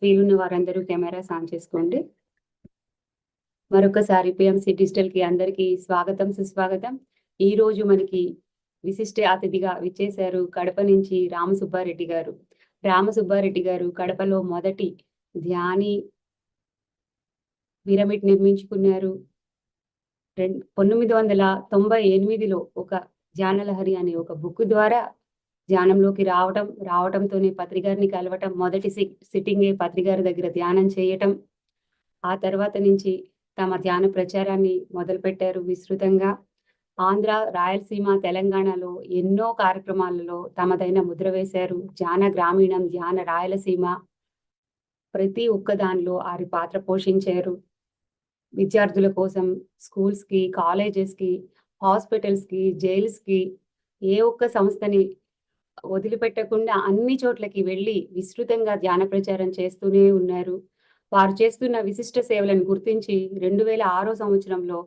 వీలున్న వారందరూ cameras on చేసుకోండి. మరొకసారి పిఎంసి డిజిటల్కి అందరికీ స్వాగతం, సుస్వాగతం. ఈ రోజు మనకి విశిష్ట అతిథిగా విచ్చేశారు కడప నుంచి రామసుబ్బారెడ్డి గారు. రామసుబ్బారెడ్డి గారు కడపలో మొదటి ధ్యాని పిరమిడ్ నిర్మించుకున్నారు. 1998లో ఒక ధ్యానలహరి అనే ఒక బుక్ ద్వారా ధ్యానంలోకి రావటంతోనే పత్రిగారిని కలవటం, మొదటి సిట్టింగే పత్రిగారి దగ్గర ధ్యానం చేయటం. ఆ తర్వాత నుంచి తమ ధ్యాన ప్రచారాన్ని మొదలుపెట్టారు విస్తృతంగా. ఆంధ్ర, రాయలసీమ, తెలంగాణలో ఎన్నో కార్యక్రమాలలో తమదైన ముద్ర వేశారు. ధ్యాన గ్రామీణం, ధ్యాన రాయలసీమ ప్రతి ఒక్క దానిలో వారి పాత్ర పోషించారు. విద్యార్థుల కోసం స్కూల్స్కి, కాలేజెస్కి, హాస్పిటల్స్కి, జైల్స్కి ఏ ఒక్క సంస్థని వదిలిపెట్టకుండా అన్ని చోట్లకి వెళ్ళి విస్తృతంగా ధ్యాన ప్రచారం చేస్తూనే ఉన్నారు. వారు చేస్తున్న విశిష్ట సేవలను గుర్తించి 2006 సంవత్సరంలో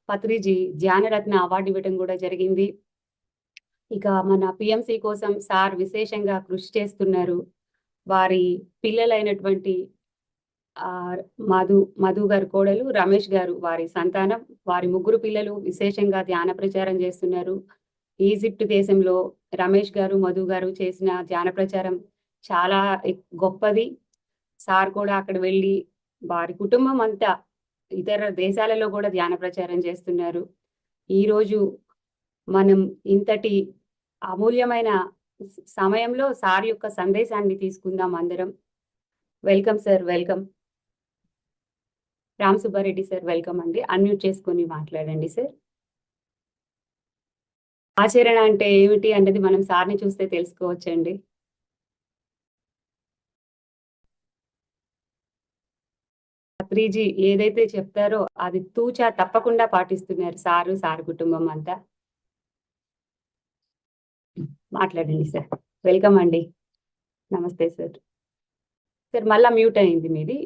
పత్రిజీ ధ్యానరత్న అవార్డు ఇవ్వడం కూడా జరిగింది. ఇక మన పిఎంసి కోసం సార్ విశేషంగా కృషి చేస్తున్నారు. వారి పిల్లలైనటువంటి మధు గారు కోడలు, రమేష్ గారు వారి సంతానం, వారి ముగ్గురు పిల్లలు విశేషంగా ధ్యాన ప్రచారం చేస్తున్నారు. ఈజిప్ట్ దేశంలో రమేష్ గారు, మధు గారు చేసిన ధ్యాన ప్రచారం చాలా గొప్పది. సార్ కూడా అక్కడ వెళ్ళి వారి కుటుంబం అంతా ఇతర దేశాలలో కూడా ధ్యాన ప్రచారం చేస్తున్నారు. ఈరోజు మనం ఇంతటి అమూల్యమైన సమయంలో సార్ యొక్క సందేశాన్ని తీసుకుందాం అందరం. Welcome sir, welcome. Ram Subbareddy sir welcome అండి. అన్మ్యూట్ చేసుకొని మాట్లాడండి సార్. ఆచరణ అంటే ఏమిటి అన్నది మనం సార్ని చూస్తే తెలుసుకోవచ్చండి. పత్రిజీ ఏదైతే చెప్తారో అది తూచా తప్పకుండా పాటిస్తున్నారు సార్ కుటుంబం అంతా. మాట్లాడండి సార్. వెల్కమ్ అండి. నమస్తే సార్. సార్ మళ్ళా మ్యూట్ అయింది మీది.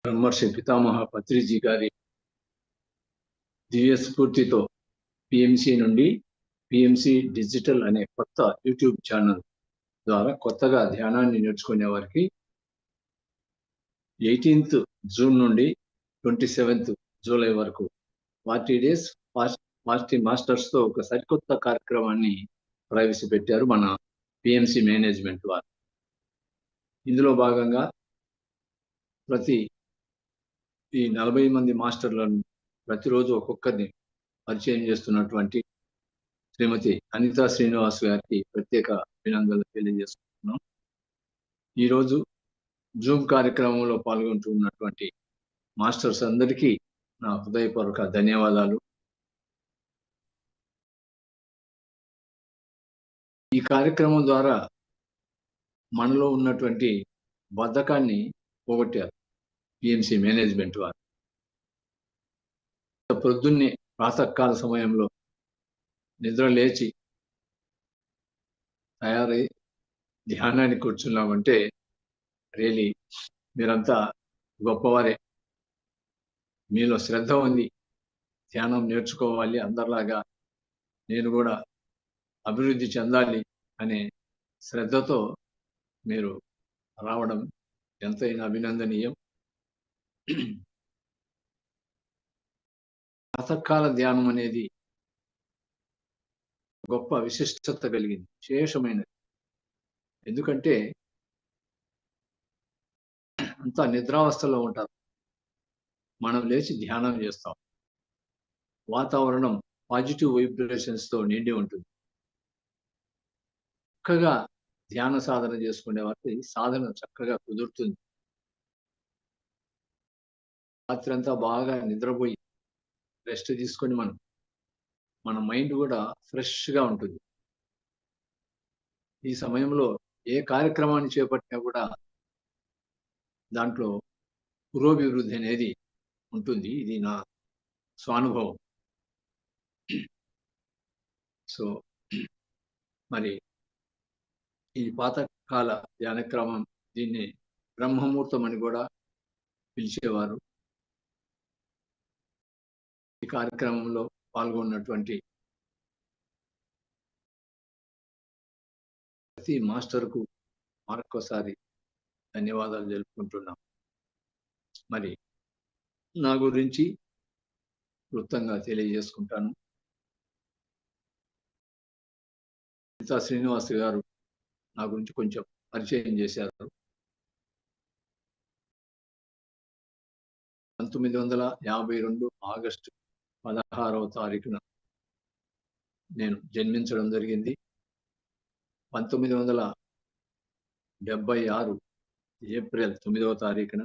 బ్రహ్మర్షి పితామహ పత్రిజీ గారి దివ్య స్ఫూర్తితో పిఎంసి నుండి పిఎంసి డిజిటల్ అనే కొత్త యూట్యూబ్ ఛానల్ ద్వారా కొత్తగా ధ్యానాన్ని నేర్చుకునే వారికి 18th జూన్ నుండి 27th జూలై వరకు 40 days 40 మాస్టర్స్తో ఒక సరికొత్త కార్యక్రమాన్ని ప్రవేశపెట్టారు మన పిఎంసి మేనేజ్మెంట్ వారు. ఇందులో భాగంగా ఈ 40 మంది మాస్టర్లను ప్రతిరోజు ఒక్కొక్కరిని పరిచయం చేస్తున్నటువంటి శ్రీమతి అనితా శ్రీనివాస్ గారికి ప్రత్యేక అభినందనలు తెలియజేస్తున్నాం. ఈరోజు జూమ్ కార్యక్రమంలో పాల్గొంటున్నటువంటి మాస్టర్స్ అందరికీ నా హృదయపూర్వక ధన్యవాదాలు. ఈ కార్యక్రమం ద్వారా మనలో ఉన్నటువంటి బద్ధకాన్ని పోగొట్టారు పిఎంసి మేనేజ్మెంట్ వారు. పొద్దున్నే ప్రాతకాల సమయంలో నిద్ర లేచి తయారై ధ్యానానికి కూర్చున్నామంటే రియలీ మీరంతా గొప్పవారే. మీలో శ్రద్ధ ఉంది, ధ్యానం నేర్చుకోవాలి, అందరిలాగా నేను కూడా అభివృద్ధి చెందాలి అనే శ్రద్ధతో మీరు రావడం ఎంతైనా అభినందనీయం. ప్రాతకాల ధ్యానం అనేది గొప్ప విశిష్టత కలిగింది, విశేషమైనది. ఎందుకంటే అంతా నిద్రావస్థలో ఉంటారు, మనం లేచి ధ్యానం చేస్తాం. వాతావరణం పాజిటివ్ వైబ్రేషన్స్తో నిండి ఉంటుంది. చక్కగా ధ్యాన సాధన చేసుకునే వారికి సాధన చక్కగా కుదురుతుంది. రాత్రి అంతా బాగా నిద్రపోయి రెస్ట్ తీసుకొని మన మైండ్ కూడా ఫ్రెష్గా ఉంటుంది. ఈ సమయంలో ఏ కార్యక్రమాన్ని చేపట్టినా కూడా దాంట్లో పురోభివృద్ధి అనేది ఉంటుంది. ఇది నా స్వానుభవం. సో మరి ఈ కాల ధ్యాన క్రమం, దీన్ని బ్రహ్మముహూర్తం అని కూడా పిలిచేవారు. ఈ కార్యక్రమంలో పాల్గొన్నటువంటి ప్రతి మాస్టర్కు మరొక్కసారి ధన్యవాదాలు తెలుపుకుంటున్నాం. మరి నా గురించి క్లుప్తంగా తెలియజేసుకుంటాను. సీతా శ్రీనివాస్ గారు నా గురించి కొంచెం పరిచయం చేశారు. 1952 ఆగస్టు 16వ తారీఖున నేను జన్మించడం జరిగింది. 1976 ఏప్రిల్ 9వ తారీఖున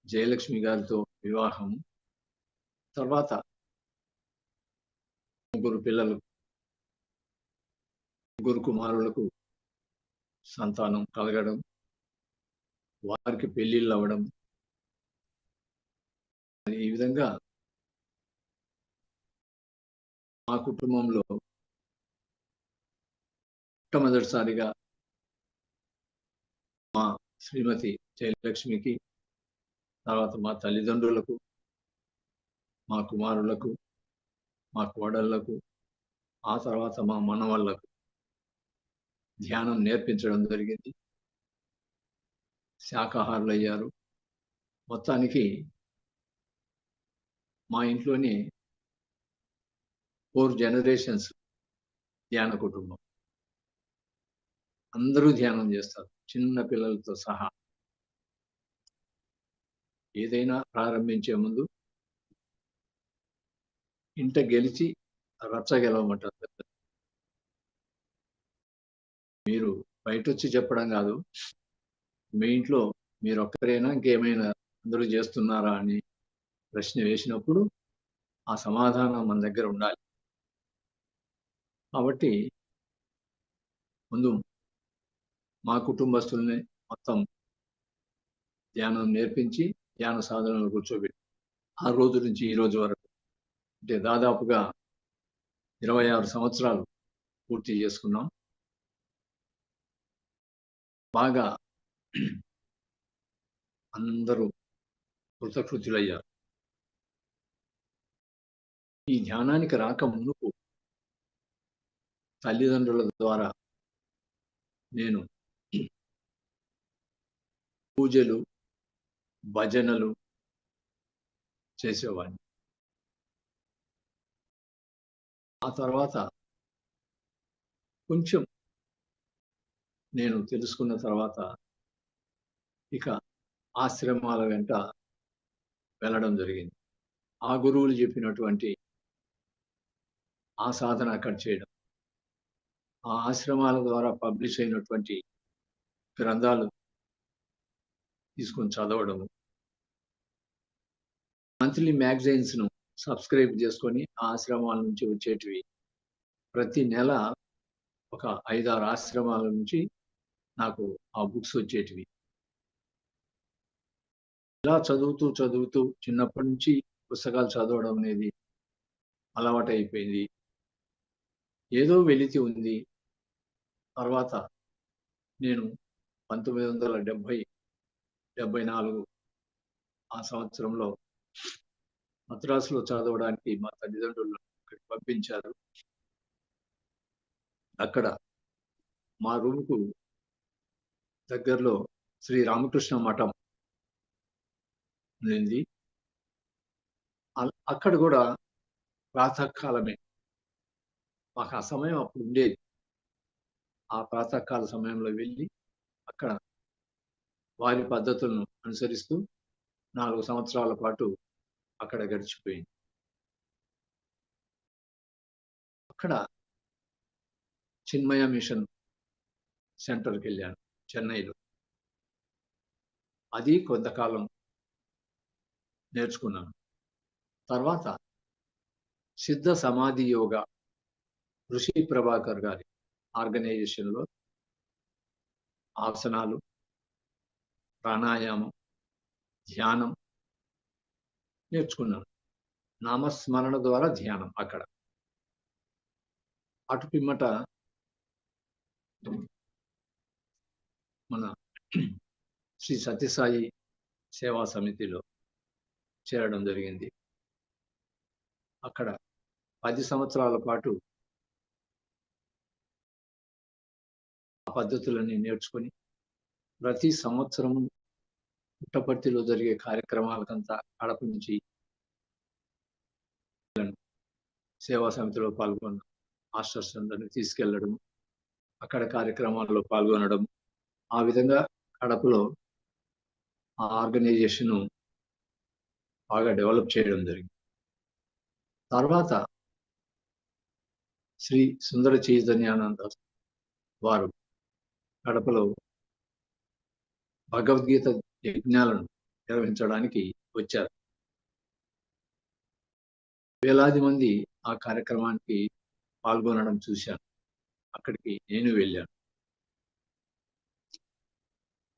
జయలక్ష్మి గారితో వివాహం. తర్వాత ముగ్గురు పిల్లలు, ముగ్గురు కుమారులకు సంతానం కలగడం, వారికి పెళ్లిళ్ళు అవ్వడం, ఈ విధంగా మా కుటుంబంలో మొట్టమొదటిసారిగా మా శ్రీమతి జయలక్ష్మికి, తర్వాత మా తల్లిదండ్రులకు, మా కుమారులకు, మా కోడళ్లకు, ఆ తర్వాత మా మనవళ్లకు ధ్యానం నేర్పించడం జరిగింది. శాకాహారులు అయ్యారు. మొత్తానికి మా ఇంట్లోనే 4 జనరేషన్స్ ధ్యాన కుటుంబం. అందరూ ధ్యానం చేస్తారు, చిన్న పిల్లలతో సహా. ఏదైనా ప్రారంభించే ముందు ఇంట గెలిచి రచ్చ గెలవమంటారు. మీరు బయట వచ్చి చెప్పడం కాదు, మీ ఇంట్లో మీరు ఒక్కరైనా ఇంకేమైనా అందరూ చేస్తున్నారా అని ప్రశ్న వేసినప్పుడు ఆ సమాధానం మన దగ్గర ఉండాలి. కాబట్టి ముందు మా కుటుంబస్తుల్ని మొత్తం ధ్యానం నేర్పించి ధ్యాన సాధనలు కూర్చోబెట్టి ఆ రోజు నుంచి ఈ రోజు వరకు, అంటే దాదాపుగా 26 సంవత్సరాలు పూర్తి చేసుకున్నాం. బాగా అందరూ కృతకృత్యులయ్యారు. ఈ ధ్యానానికి రాక ముందుకు తల్లిదండ్రుల ద్వారా నేను పూజలు, భజనలు చేసేవాడిని. ఆ తర్వాత కొంచెం నేను తెలుసుకున్న తర్వాత ఇక ఆశ్రమాల వెంట వెళ్ళడం జరిగింది. ఆ గురువులు చెప్పినటువంటి ఆ సాధన అక్కడ చేయడం, ఆ ఆశ్రమాల ద్వారా పబ్లిష్ అయినటువంటి గ్రంథాలు తీసుకొని చదవడము, మంత్లీ మ్యాగజైన్స్ ను సబ్స్క్రైబ్ చేసుకొని ఆ ఆశ్రమాల నుంచి వచ్చేటివి ప్రతి నెల ఒక 5-6 ఆశ్రమాల నుంచి నాకు ఆ బుక్స్ వచ్చేటివి. ఇలా చదువుతూ చదువుతూ చిన్నప్పటి నుంచి పుస్తకాలు చదవడం అనేది అలవాటు అయిపోయింది. ఏదో వెలితి ఉంది. తర్వాత నేను 1974 ఆ సంవత్సరంలో మద్రాసులో చదవడానికి మా తల్లిదండ్రులు అక్కడికి పంపించారు. అక్కడ మా రూముకు దగ్గరలో శ్రీ రామకృష్ణ మఠం ఉంది. అక్కడ కూడా ప్రాతకాలమే మాకు ఆ సమయం అప్పుడు ఉండేది. ఆ ప్రాతకాల సమయంలో వెళ్ళి అక్కడ వారి పద్ధతులను అనుసరిస్తూ 4 సంవత్సరాల పాటు అక్కడ గడిచిపోయింది. అక్కడ చిన్మయ మిషన్ సెంటర్కి వెళ్ళాను చెన్నైలో. అది కొంతకాలం నేర్చుకున్నాను. తర్వాత సిద్ధ సమాధి యోగ ఋషి ప్రభాకర్ గారి ఆర్గనైజేషన్లో ఆసనాలు, ప్రాణాయామం, ధ్యానం నేర్చుకున్నాను. నామస్మరణ ద్వారా ధ్యానం అక్కడ. అటు పిమ్మట మన శ్రీ సత్యసాయి సేవా సమితిలో చేరడం జరిగింది. అక్కడ 10 సంవత్సరాల పాటు ఆ పద్ధతులన్నీ నేర్చుకొని ప్రతి సంవత్సరం పుట్టపర్తిలో జరిగే కార్యక్రమాలకంతా కడప నుంచి సేవా సమితిలో పాల్గొన్న మాస్టర్స్ అందరినీ తీసుకెళ్లడం, అక్కడ కార్యక్రమాల్లో పాల్గొనడం, ఆ విధంగా కడపలో ఆ ఆర్గనైజేషన్ బాగా డెవలప్ చేయడం జరిగింది. తర్వాత శ్రీ సుందర చైతన్యానంద వారు కడపలో భగవద్గీత యజ్ఞాలను నిర్వహించడానికి వచ్చారు. వేలాది మంది ఆ కార్యక్రమానికి పాల్గొనడం చూశాను. అక్కడికి నేను వెళ్ళాను.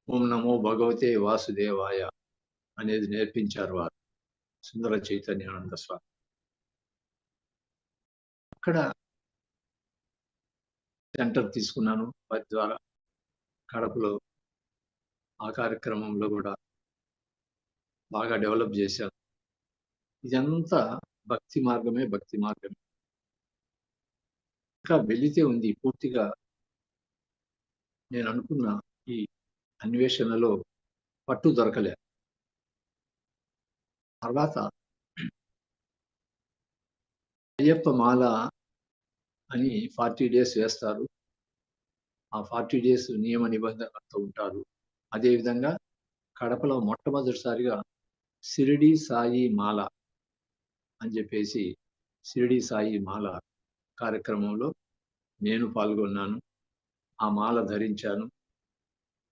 ఓం నమో భగవతే వాసుదేవాయ అనేది నేర్పించారు వారు, సుందర చైతన్యానంద స్వామి. అక్కడ సెంటర్ తీసుకున్నాను వారి ద్వారా. కడపలో ఆ కార్యక్రమంలో కూడా బాగా డెవలప్ చేశాను. ఇదంతా భక్తి మార్గమే. ఇంకా వెళితే ఉంది పూర్తిగా. నేను అనుకున్న ఈ అన్వేషణలో పట్టు దొరకలే. తర్వాత అయ్యప్ప మాల అని 40 డేస్ వేస్తారు. ఆ 40 డేస్ నియమ నిబంధనలతో ఉంటారు. అదేవిధంగా కడపలో మొట్టమొదటిసారిగా షిరిడి సాయి మాల అని చెప్పేసి షిరిడి సాయి మాల కార్యక్రమంలో నేను పాల్గొన్నాను. ఆ మాల ధరించాను.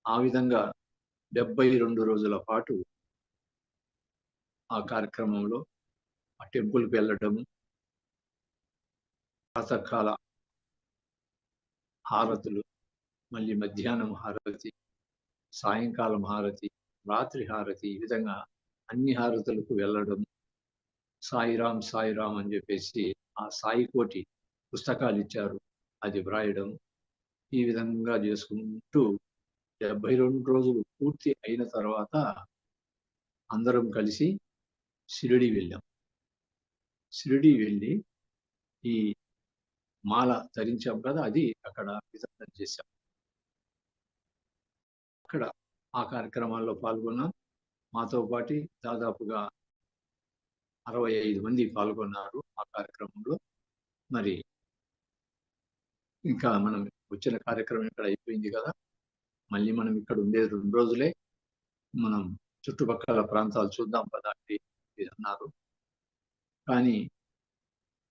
ఆ విధంగా 72 రోజుల పాటు ఆ కార్యక్రమంలో ఆ టెంపుల్కి వెళ్ళడము, ప్రాతకాల హారతులు, మళ్ళీ మధ్యాహ్నం హారతి, సాయంకాలం హారతి, రాత్రి హారతి, ఈ విధంగా అన్ని హారతులకు వెళ్ళడం, సాయిరాం సాయిరాం అని చెప్పేసి ఆ సాయి కోటి పుస్తకాలు ఇచ్చారు, అది వ్రాయడం, ఈ విధంగా చేసుకుంటూ 72 రోజులు పూర్తి అయిన తర్వాత అందరం కలిసి షిరిడి వెళ్ళాం. షిరిడి వెళ్ళి ఈ మాల ధరించాం కదా, అది అక్కడ విసర్జన చేశాం. అక్కడ ఆ కార్యక్రమాల్లో పాల్గొన్నాం. మాతో పాటు దాదాపుగా 65 మంది పాల్గొన్నారు ఆ కార్యక్రమంలో. మరి ఇంకా మనం వచ్చిన కార్యక్రమం ఇక్కడ అయిపోయింది కదా, మళ్ళీ మనం ఇక్కడ ఉండేది 2 రోజులే, మనం చుట్టుపక్కల ప్రాంతాలు చూద్దాం కదా అంటే అన్నారు. కానీ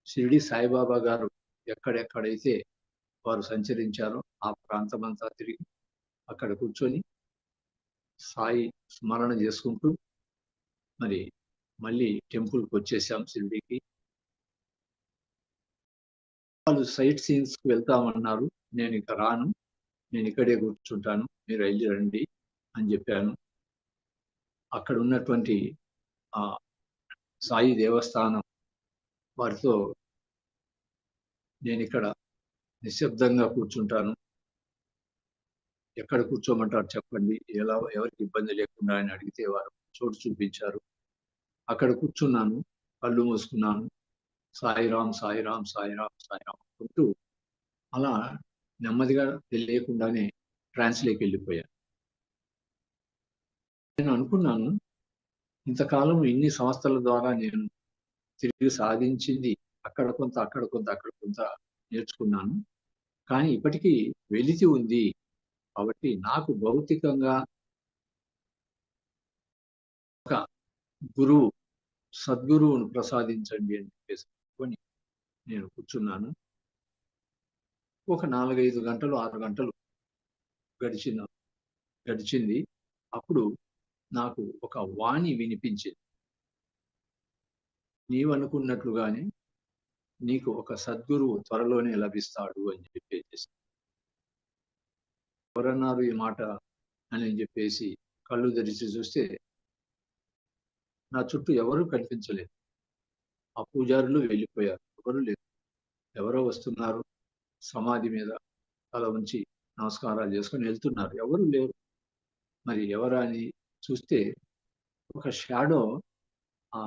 షిరిడి సాయిబాబా గారు ఎక్కడెక్కడైతే వారు సంచరించారో ఆ ప్రాంతం అంతా తిరిగి అక్కడ కూర్చొని సాయి స్మరణ చేసుకుంటూ మరి మళ్ళీ టెంపుల్కి వచ్చేసాం షిరిడికి. వాళ్ళు సైట్ సీన్స్కి వెళ్తామన్నారు. నేను ఇక రాను, నేను ఇక్కడే కూర్చుంటాను, మీరు వెళ్ళి రండి అని చెప్పాను. అక్కడ ఉన్నటువంటి ఆ సాయి దేవస్థానం వారితో నేను ఇక్కడ నిశ్శబ్దంగా కూర్చుంటాను, ఎక్కడ కూర్చోమంటారు చెప్పండి, ఎవరికి ఇబ్బంది లేకుండా అని అడిగితే వారు చోటు చూపించారు. అక్కడ కూర్చున్నాను, కళ్ళు మూసుకున్నాను, సాయిరాం సాయిరాం సాయిరాం సాయిరాం అనుకుంటూ అలా నెమ్మదిగా తెలియకుండానే ట్రాన్స్లోకి వెళ్ళిపోయాను. నేను అనుకున్నాను, ఇంతకాలం ఇన్ని సంస్థల ద్వారా నేను తిరిగి సాధించింది అక్కడ కొంత అక్కడ కొంత అక్కడ కొంత నేర్చుకున్నాను, కానీ ఇప్పటికీ వెలితి ఉంది. కాబట్టి నాకు భౌతికంగా ఒక గురువు, సద్గురువును ప్రసాదించండి అని చెప్పేసి నేను కూర్చున్నాను. ఒక 4-5 గంటలు 6 గంటలు గడిచింది. అప్పుడు నాకు ఒక వాణి వినిపించింది. నీవనుకున్నట్లుగానే నీకు ఒక సద్గురువు త్వరలోనే లభిస్తాడు అని చెప్పేసి. ఎవరన్నారు ఈ మాట అని చెప్పేసి కళ్ళు తెరిచి చూస్తే నా చుట్టూ ఎవరూ కనిపించలేదు. ఆ పూజారులు వెళ్ళిపోయారు, ఎవరు లేదు. ఎవరో వస్తున్నారు, సమాధి మీద తల ఉంచి నమస్కారాలు చేసుకొని వెళ్తున్నారు. ఎవరు లేరు. మరి ఎవరా అని చూస్తే ఒక షాడో ఆ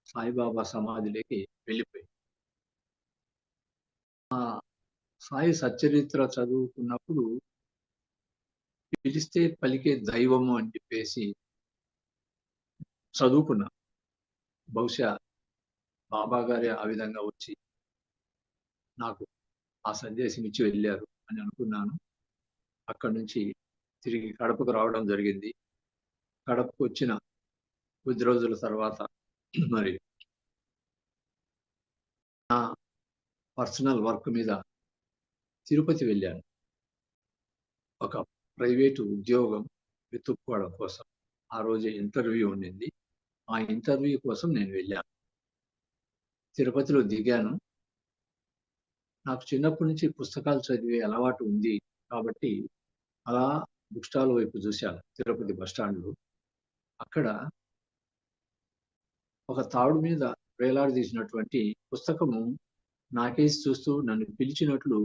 సాయిబాబా సమాధిలోకి వెళ్ళిపోయింది. ఆ సాయి సచ్చరిత్ర చదువుకున్నప్పుడు పిలిస్తే పలికే దైవము అని చెప్పేసి చదువుకున్నా. బహుశా బాబా గారే ఆ విధంగా వచ్చి నాకు ఆ సందేశం ఇచ్చి వెళ్ళారు అని అనుకున్నాను. అక్కడి నుంచి తిరిగి కడపకు రావడం జరిగింది. కడపకు వచ్చిన కొద్ది రోజుల తర్వాత మరి నా పర్సనల్ వర్క్ మీద తిరుపతి వెళ్ళాను. ఒక ప్రైవేటు ఉద్యోగం వెతుక్కోవడం కోసం. ఆ రోజే ఇంటర్వ్యూ ఉండింది. ఆ ఇంటర్వ్యూ కోసం నేను వెళ్ళాను. తిరుపతిలో దిగాను. నాకు చిన్నప్పటి నుంచి పుస్తకాలు చదివే అలవాటు ఉంది కాబట్టి అలా బుక్ స్టాల్ వైపు చూశాను తిరుపతి బస్ స్టాండ్‌లో. అక్కడ ఒక తాడు మీద వేలాడదీసినటువంటి పుస్తకము నాకేసి చూస్తూ నన్ను పిలిచినట్లు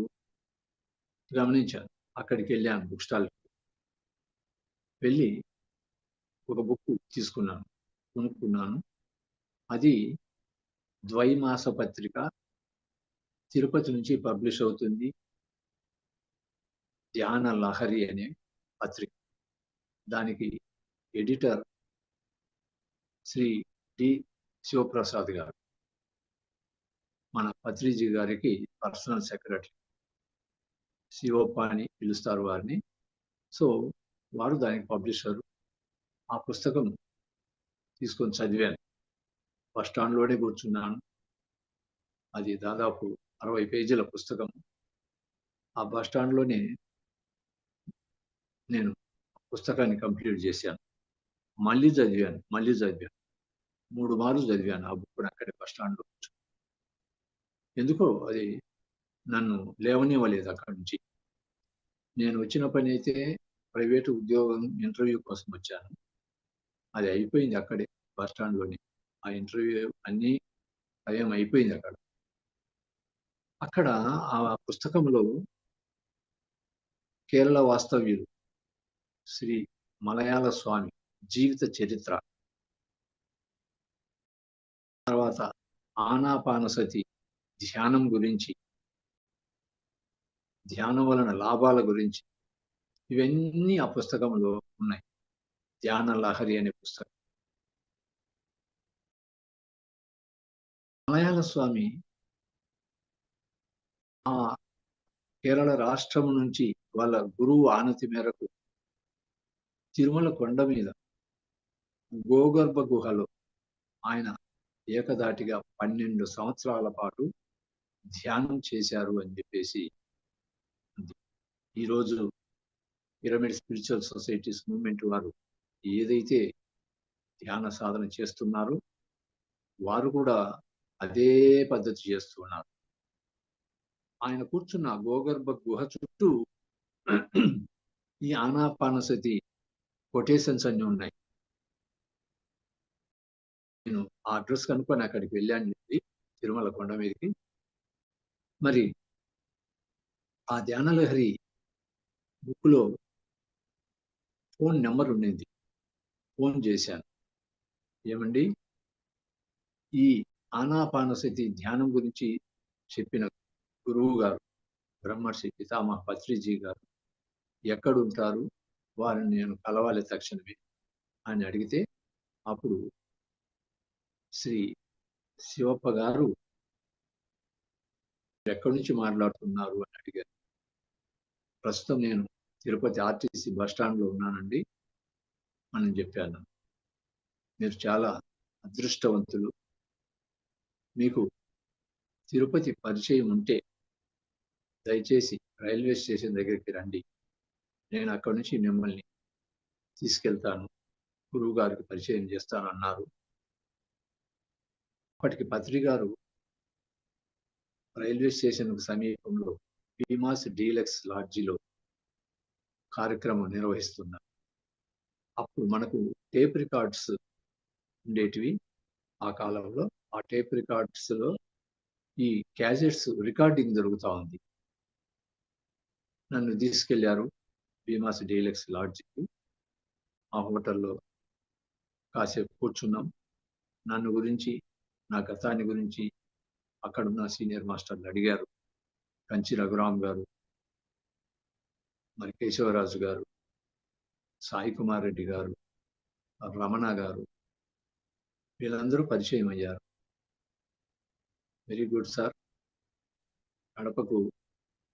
గమనించాను. అక్కడికెళ్ళాను బుక్ స్టాల్‌కి. వెళ్ళి ఒక బుక్ తీసుకున్నాను. కొనుక్కున్నాను. అది ద్వైమాస పత్రిక. తిరుపతి నుంచి పబ్లిష్ అవుతుంది. 'ధ్యాన లహరి' అనే పత్రిక. దానికి ఎడిటర్ శ్రీ డి. శివప్రసాద్ గారు. మన పత్రిజీ గారికి పర్సనల్ సెక్రటరీ. శివప్ప అని పిలుస్తారు వారిని. సో, వారు దానికి పబ్లిషరు. ఆ పుస్తకం తీసుకొని చదివాను. బస్ స్టాండ్‌లోనే కూర్చున్నాను. అది దాదాపు 60 పేజీల పుస్తకం. ఆ బస్ స్టాండ్‌లోనే నేను పుస్తకాన్ని కంప్లీట్ చేశాను. మళ్ళీ చదివాను. మళ్ళీ చదివాను. 3 మార్లు చదివాను ఆ బుక్కుని అక్కడే బస్ స్టాండ్‌లో కూర్చొని. ఎందుకో అది నన్ను లేవనివ్వలేదు అక్కడి నుంచి. నేను వచ్చిన పనైతే ప్రైవేట్ ఉద్యోగం ఇంటర్వ్యూ కోసం వచ్చాను. అది అయిపోయింది అక్కడే బస్ స్టాండ్‌లోనే. ఆ ఇంటర్వ్యూ అన్నీ టైం అయిపోయింది అక్కడ. అక్కడ ఆ పుస్తకంలో కేరళ వాస్తవ్యులు శ్రీ మలయాళ స్వామి జీవిత చరిత్ర, తర్వాత ఆనాపానసతి ధ్యానం గురించి, ధ్యానం వలన లాభాల గురించి ఇవన్నీ ఆ పుస్తకంలో ఉన్నాయి. 'ధ్యాన లహరి' అనే పుస్తకం. మలయాళ స్వామి ఆ కేరళ రాష్ట్రం నుంచి వాళ్ళ గురువు ఆనతి మేరకు తిరుమల కొండ మీద గోగర్భ గుహలో ఆయన ఏకధాటిగా 12 సంవత్సరాల పాటు ధ్యానం చేశారు అని చెప్పేసి ఉంది. ఈరోజు పిరమిడ్ స్పిరిచువల్ సొసైటీస్ మూవ్‌మెంట్ వారు ఏదైతే ధ్యాన సాధన చేస్తున్నారో వారు కూడా అదే పద్ధతి చేస్తూ ఉన్నారు. ఆయన కూర్చున్న గోగర్భ గుహ చుట్టూ ఈ ఆనాపానసతి కొటేషన్స్ అన్నీ ఉన్నాయి. నేను ఆ అడ్రెస్ కనుక్కొని అక్కడికి వెళ్ళానండి తిరుమల కొండ మీదకి. మరి ఆ ధ్యానలహరి బుక్‌లో ఫోన్ నంబర్ ఉండింది. ఫోన్ చేశాను. ఏమండి ఈ ఆనాపానసతి ధ్యానం గురించి చెప్పిన గురువు గారు బ్రహ్మర్షి పితామహ పత్రిజీ గారు ఎక్కడుంటారు? వారిని నేను కలవాలి తక్షణమే అని అడిగితే అప్పుడు శ్రీ శివప్ప గారు ఎక్కడి నుంచి మాట్లాడుతున్నారు అని అడిగారు. ప్రస్తుతం నేను తిరుపతి ఆర్టీసీ బస్ స్టాండ్‌లో ఉన్నానండి అని చెప్పాను. మీరు చాలా అదృష్టవంతులు. మీకు తిరుపతి పరిచయం ఉంటే దయచేసి రైల్వే స్టేషన్ దగ్గరికి రండి. నేను అక్కడి నుంచి మిమ్మల్ని తీసుకెళ్తాను. గురువుగారికి పరిచయం చేస్తానన్నారు. అప్పటికి పత్రి గారు రైల్వే స్టేషన్‌కు సమీపంలో భీమాస్ డీలక్స్ లాడ్జిలో కార్యక్రమం నిర్వహిస్తున్నారు. అప్పుడు మనకు టేప్ రికార్డ్స్ ఉండేటివి ఆ కాలంలో. ఆ టేప్ రికార్డ్స్‌లో ఈ క్యాసెట్స్ రికార్డింగ్ జరుగుతా ఉంది. నన్ను తీసుకెళ్లారు భీమాస్ డీలక్స్ లాడ్జికి. ఆ హోటల్లో కాసేపు కూర్చున్నాం. నన్ను గురించి, నా గతాన్ని గురించి అక్కడున్న సీనియర్ మాస్టర్లు అడిగారు. కంచి రఘురామ్ గారు, మరి కేశవరాజు గారు, సాయి కుమార్ రెడ్డి గారు, రమణ గారు, వీళ్ళందరూ పరిచయం అయ్యారు. వెరీ గుడ్ సార్, కడపకు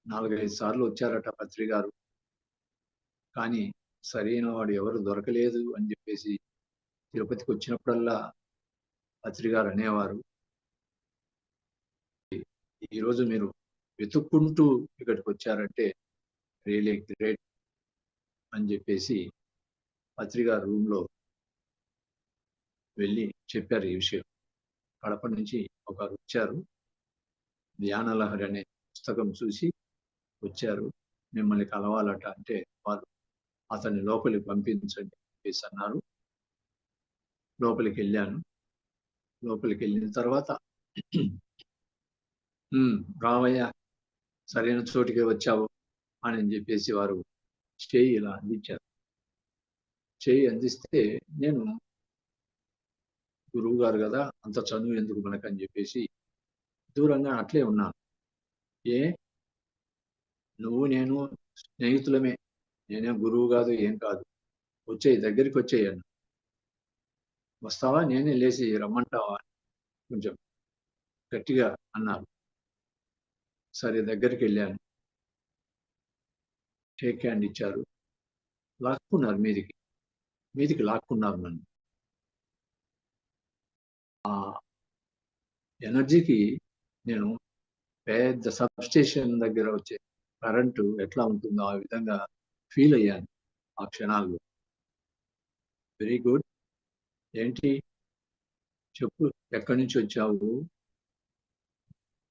4-5 సార్లు వచ్చారట పత్రి గారు, కానీ సరైన వాడు ఎవరు దొరకలేదు అని చెప్పేసి తిరుపతికి వచ్చినప్పుడల్లా పత్రి గారు అనేవారు. ఈరోజు మీరు వెతుక్కుంటూ ఇక్కడికి వచ్చారంటే రియలీ గ్రేట్ అని చెప్పేసి పత్రి గారు రూమ్లో వెళ్ళి చెప్పారు ఈ విషయం. కడప నుంచి ఒకరు వచ్చారు, ధ్యానలహరి అనే పుస్తకం చూసి వచ్చారు, మిమ్మల్ని కలవాలట అంటే వాళ్ళు అతన్ని లోపలికి పంపించండి చెప్పేసి అన్నారు. లోపలికి వెళ్ళాను. లోపలికి వెళ్ళిన తర్వాత రావయ్య, సరైన చోటికి వచ్చావు అని చెప్పేసి వారు చేయి ఇలా అందించారు. చేయి అందిస్తే నేను గురువు గారు కదా, అంత చదువు ఎందుకు మనకని చెప్పేసి దూరంగా అట్లే ఉన్నాను. నువ్వు నేను స్నేహితులమే, నేనేం గురువు కాదు ఏం కాదు, వచ్చేయి దగ్గరికి వచ్చేయి అన్న. వస్తావా, నేనే లేచి రమ్మంటావా కొంచెం గట్టిగా అన్నారు. సరే దగ్గరికి వెళ్ళాను. షేక్ హ్యాండ్ ఇచ్చారు. లాక్కున్నారు మీదికి లాక్కున్నారు నన్ను. ఆ ఎనర్జీకి నేను పెద్ద సబ్స్టేషన్ దగ్గర వచ్చే కరెంటు ఎట్లా ఉంటుందో ఆ విధంగా ఫీల్ అయ్యాను ఆ క్షణాల్లో. వెరీ గుడ్, ఏంటి చెప్పు, ఎక్కడి నుంచి వచ్చావు,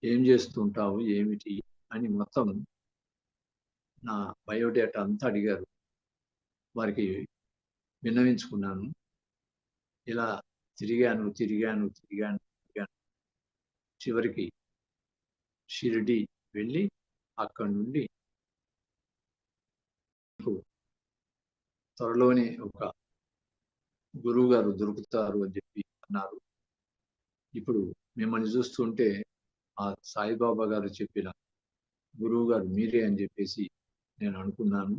ఏం చేస్తుంటావు, ఏమిటి అని మొత్తం నా బయోడేటా అంతా అడిగారు. వారికి విన్నవించుకున్నాను. ఇలా తిరిగాను. చివరికి షిరిడి వెళ్ళి అక్కడి నుండి త్వరలోనే ఒక గురువు గారు దొరుకుతారు అని చెప్పి అన్నారు. ఇప్పుడు మిమ్మల్ని చూస్తుంటే ఆ సాయిబాబా గారు చెప్పిన గురువు గారు మీరే అని చెప్పేసి నేను అనుకున్నాను.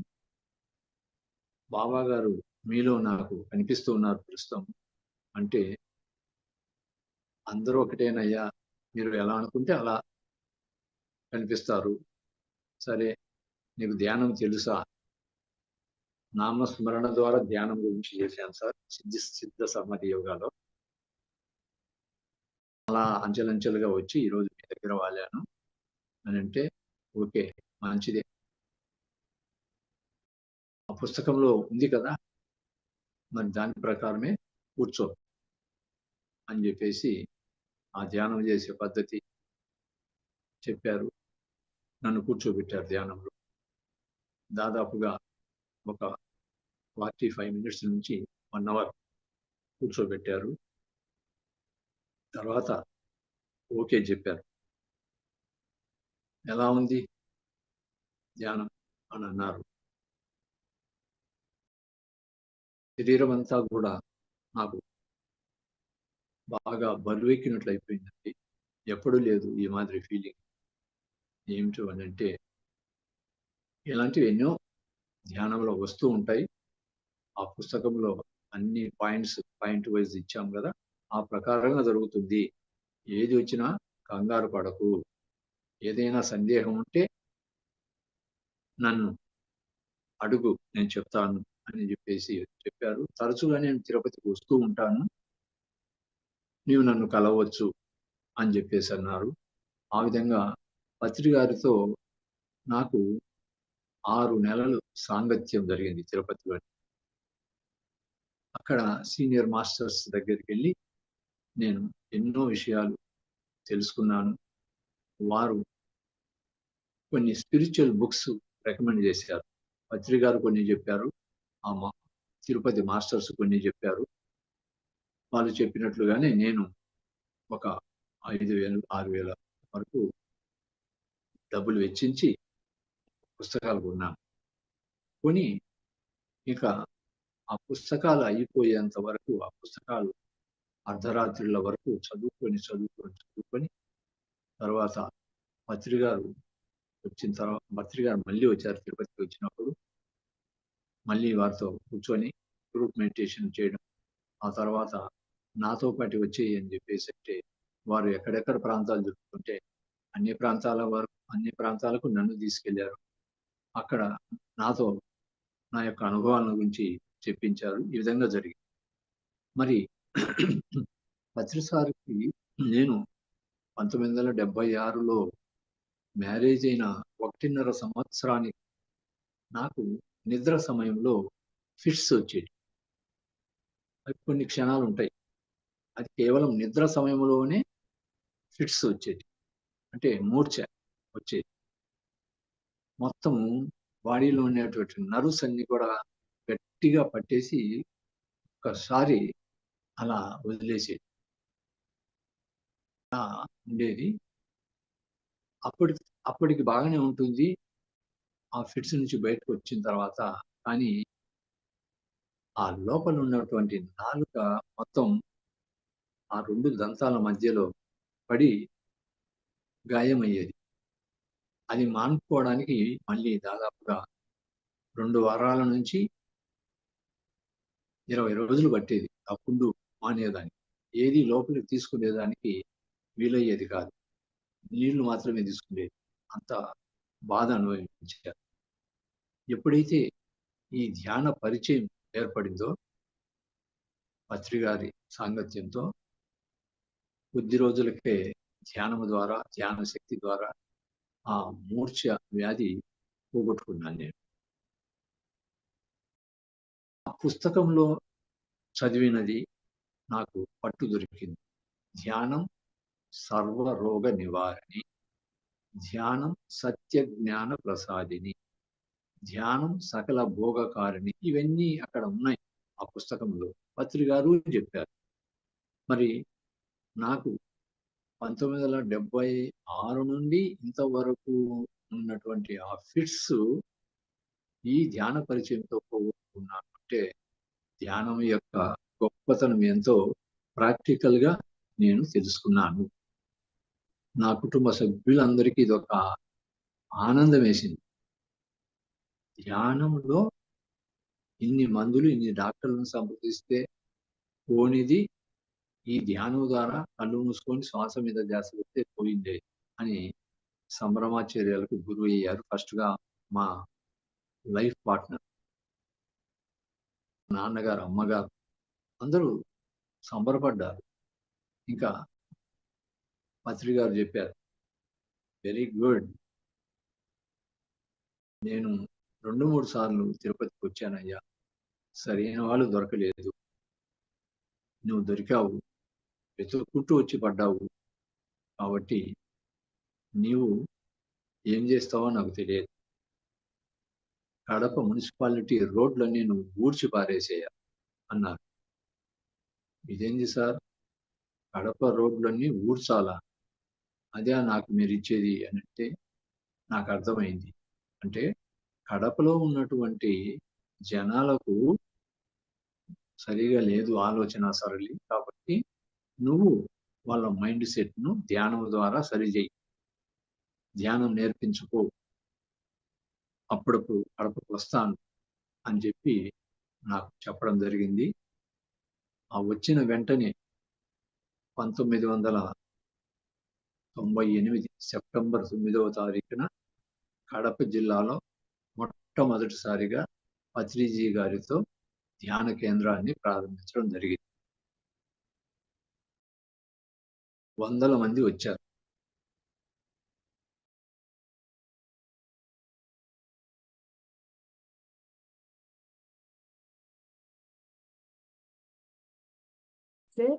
బాబా గారు మీలో నాకు కనిపిస్తూ ఉన్నారు ప్రస్తుతం. అంటే అందరూ ఒకటేనయ్యా, మీరు ఎలా అనుకుంటే అలా కనిపిస్తారు. సరే, నీకు ధ్యానం తెలుసా? నామస్మరణ ద్వారా ధ్యానం గురించి చేశాను సార్ సిద్ధ సమాధి యోగాలో. అలా అంచెలంచెలుగా వచ్చి ఈరోజు మీ దగ్గర వాలాను అని అంటే, ఓకే మంచిదే, ఆ పుస్తకంలో ఉంది కదా, మరి దాని ప్రకారమే కూర్చో అని చెప్పేసి ఆ ధ్యానం చేసే పద్ధతి చెప్పారు. నన్ను కూర్చోబెట్టారు ధ్యానంలో. దాదాపుగా ఒక 45 మినిట్స్ నుంచి 1 అవర్ కూర్చోబెట్టారు. తర్వాత ఓకే చెప్పారు. ఎలా ఉంది ధ్యానం అని అన్నారు. శరీరం అంతా కూడా నాకు బాగా బరువెక్కినట్లు అయిపోయిందండి. ఎప్పుడూ లేదు ఈ మాదిరి ఫీలింగ్. ఏమిటో అని అంటే, ఇలాంటివి ఎన్నో ధ్యానంలో వస్తూ ఉంటాయి. ఆ పుస్తకంలో అన్ని పాయింట్ వైజ్ ఇచ్చాం కదా, ఆ ప్రకారంగా జరుగుతుంది. ఏది వచ్చినా కంగారు పడకు, ఏదైనా సందేహం ఉంటే నన్ను అడుగు, నేను చెప్తాను అని చెప్పేసి చెప్పారు. తరచుగా నేను తిరుపతికి వస్తూ ఉంటాను, నీవు నన్ను కలవచ్చు అని చెప్పేసి అన్నారు. ఆ విధంగా పత్రి గారితో నాకు 6 నెలలు సాంగత్యం జరిగింది తిరుపతిలో. అక్కడ సీనియర్ మాస్టర్స్ దగ్గరికి వెళ్ళి నేను ఎన్నో విషయాలు తెలుసుకున్నాను. వారు కొన్ని స్పిరిచువల్ బుక్స్ రికమెండ్ చేశారు. పత్రి గారు కొన్ని చెప్పారు, ఆ తిరుపతి మాస్టర్స్ కొన్ని చెప్పారు. వాళ్ళు చెప్పినట్లుగానే నేను ఒక 5,000, 6,000 వరకు డబ్బులు వెచ్చించి పుస్తకాలు కొన్నాను. కొని ఇక ఆ పుస్తకాలు అయిపోయేంత వరకు ఆ పుస్తకాలు అర్ధరాత్రుల వరకు చదువుకొని తర్వాత పత్రి గారు వచ్చిన తర్వాత పత్రి గారు మళ్ళీ వచ్చారు. తిరుపతికి వచ్చినప్పుడు మళ్ళీ వారితో కూర్చొని గ్రూప్ మెడిటేషన్ చేయడం. ఆ తర్వాత నాతో పాటు వచ్చేయి అని చెప్పేసి అంటే వారు ఎక్కడెక్కడ ప్రాంతాలు జరుపుకుంటే అన్ని ప్రాంతాలకు నన్ను తీసుకెళ్లారు. అక్కడ నాతో నా యొక్క అనుభవాల గురించి చెప్పించారు. ఈ విధంగా జరిగింది. మరి పత్రి సార్కి నేను 1976లో మ్యారేజ్ అయిన 1.5 సంవత్సరానికి నాకు నిద్ర సమయంలో ఫిట్స్ వచ్చేవి. అవి కొన్ని క్షణాలు ఉంటాయి. అది కేవలం నిద్ర సమయంలోనే ఫిట్స్ వచ్చేది. అంటే మూర్ఛ వచ్చేది. మొత్తం బాడీలో ఉండేటువంటి నర్వ్స్ అన్ని కూడా గట్టిగా పట్టేసి ఒక్కసారి అలా వదిలేసేది. అలా ఉండేది. అప్పటికి బాగానే ఉంటుంది ఆ ఫిట్స్ నుంచి బయటకు వచ్చిన తర్వాత. కానీ ఆ లోపల ఉన్నటువంటి నాలుక మొత్తం ఆ 2 దంతాల మధ్యలో పడి గాయమయ్యేది. అది మానుకోవడానికి మళ్ళీ దాదాపుగా 2 వారాల నుంచి 20 రోజులు పట్టేది ఆ పుండు మానేయడానికి. ఏది లోపలికి తీసుకునేదానికి వీలయ్యేది కాదు. నీళ్లు మాత్రమే తీసుకునేది. అంత బాధ అనుభవించారు. ఎప్పుడైతే ఈ ధ్యాన పరిచయం ఏర్పడిందో పత్రి గారి సాంగత్యంతో కొద్ది రోజులకే ధ్యానము ద్వారా, ధ్యాన శక్తి ద్వారా ఆ మూర్ఛ వ్యాధి పోగొట్టుకున్నాను నేను. ఆ పుస్తకంలో చదివినది నాకు పట్టు దొరికింది. ధ్యానం సర్వరోగ నివారణి, ధ్యానం సత్య జ్ఞాన ప్రసాదిని, ధ్యానం సకల భోగకారిణి. ఇవన్నీ అక్కడ ఉన్నాయి ఆ పుస్తకంలో. పత్రి గారు చెప్పారు. మరి నాకు 1976 నుండి ఇంతవరకు ఉన్నటువంటి ఆ ఫిట్స్ ఈ ధ్యాన పరిచయంతో పోగొట్టుకున్నాను అంటే ధ్యానం యొక్క గొప్పతనం ఎంతో ప్రాక్టికల్ గా నేను తెలుసుకున్నాను. నా కుటుంబ సభ్యులందరికీ ఇదొక ఆనందం వేసింది. ధ్యానంలో ఇన్ని మందులు, ఇన్ని డాక్టర్లను సంప్రదిస్తే పోనిది ఈ ధ్యానం ద్వారా కళ్ళు మూసుకొని శ్వాస మీద ధ్యాస పెడితే పోయిందే అని సంభ్రమాచర్యాలకు గురి అయ్యారు. ఫస్ట్ గా మా లైఫ్ పార్ట్నర్, నాన్నగారు, అమ్మగారు అందరూ సంబరపడ్డారు. ఇంకా పత్రి గారు చెప్పారు, వెరీ గుడ్, నేను 2-3 సార్లు తిరుపతికి వచ్చానయ్యా, సరైన వాళ్ళు దొరకలేదు, నువ్వు దొరికావు, వెతుక్కుంటూ వచ్చి పడ్డావు, కాబట్టి నీవు ఏం చేస్తావో నాకు తెలియదు, కడప మున్సిపాలిటీ రోడ్లన్నీ నువ్వు ఊడ్చి పారేసేయ అన్నారు. ఇదేంది సార్, కడప రోడ్లన్నీ ఊడ్చాలా, అదే నాకు మీరు ఇచ్చేది అని అంటే నాకు అర్థమైంది. అంటే కడపలో ఉన్నటువంటి జనాలకు సరిగా లేదు ఆలోచన సరళి, కాబట్టి నువ్వు వాళ్ళ మైండ్ సెట్ ను ధ్యానం ద్వారా సరిచేయి, ధ్యానం నేర్పించుకో, అప్పుడప్పుడు కడపకు వస్తాను అని చెప్పి నాకు చెప్పడం జరిగింది. ఆ వచ్చిన వెంటనే 1998 సెప్టెంబర్ 9వ తారీఖున కడప జిల్లాలో మొట్టమొదటిసారిగా పత్రిజీ గారితో ధ్యాన కేంద్రాన్ని ప్రారంభించడం జరిగింది. 100 మంది వచ్చారు. సార్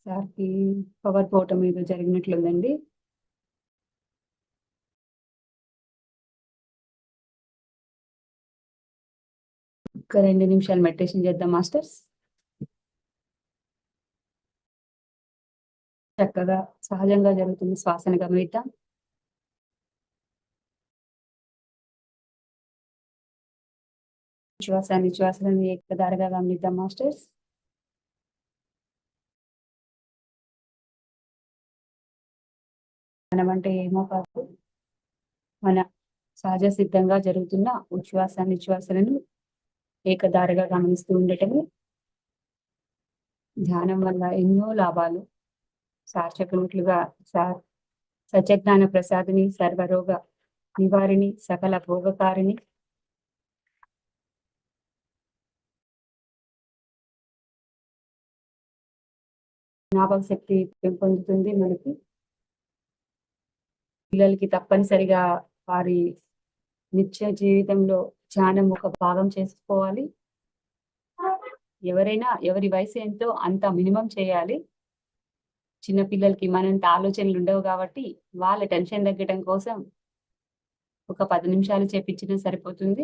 సార్కి పవర్ పోవటం ఏదో జరిగినట్లుందండి. ఒక 2 నిమిషాలు మెడిటేషన్ చేద్దాం మాస్టర్స్. చక్కగా సహజంగా జరుగుతున్న శ్వాసను గమనిద్దాం. నిశ్వాసాలను ఏకధారగా గమనిద్దాం మాస్టర్స్. మనమంటే ఏమో కాదు, మన సహజ సిద్ధంగా జరుగుతున్న నిశ్వాసలను ఏకధారగా గమనిస్తూ ఉండటమే. ధ్యానం వల్ల ఎన్నో లాభాలు. సార్ చెప్పినట్లుగా సార్ సత్యజ్ఞాన ప్రసాదిని, సర్వరోగ నివారిణి, సకల భోగకారిణి, జ్ఞాపక శక్తి పెంపొందుతుంది. మనకి పిల్లలకి తప్పనిసరిగా వారి నిత్య జీవితంలో ధ్యానం ఒక భాగం చేసుకోవాలి. ఎవరైనా ఎవరి వయసు ఎంతో అంత మినిమం చేయాలి. చిన్న పిల్లలకి మనంత ఆలోచనలు ఉండవు కాబట్టి వాళ్ళ టెన్షన్ తగ్గడం కోసం ఒక 10 నిమిషాలు చేపించినా సరిపోతుంది.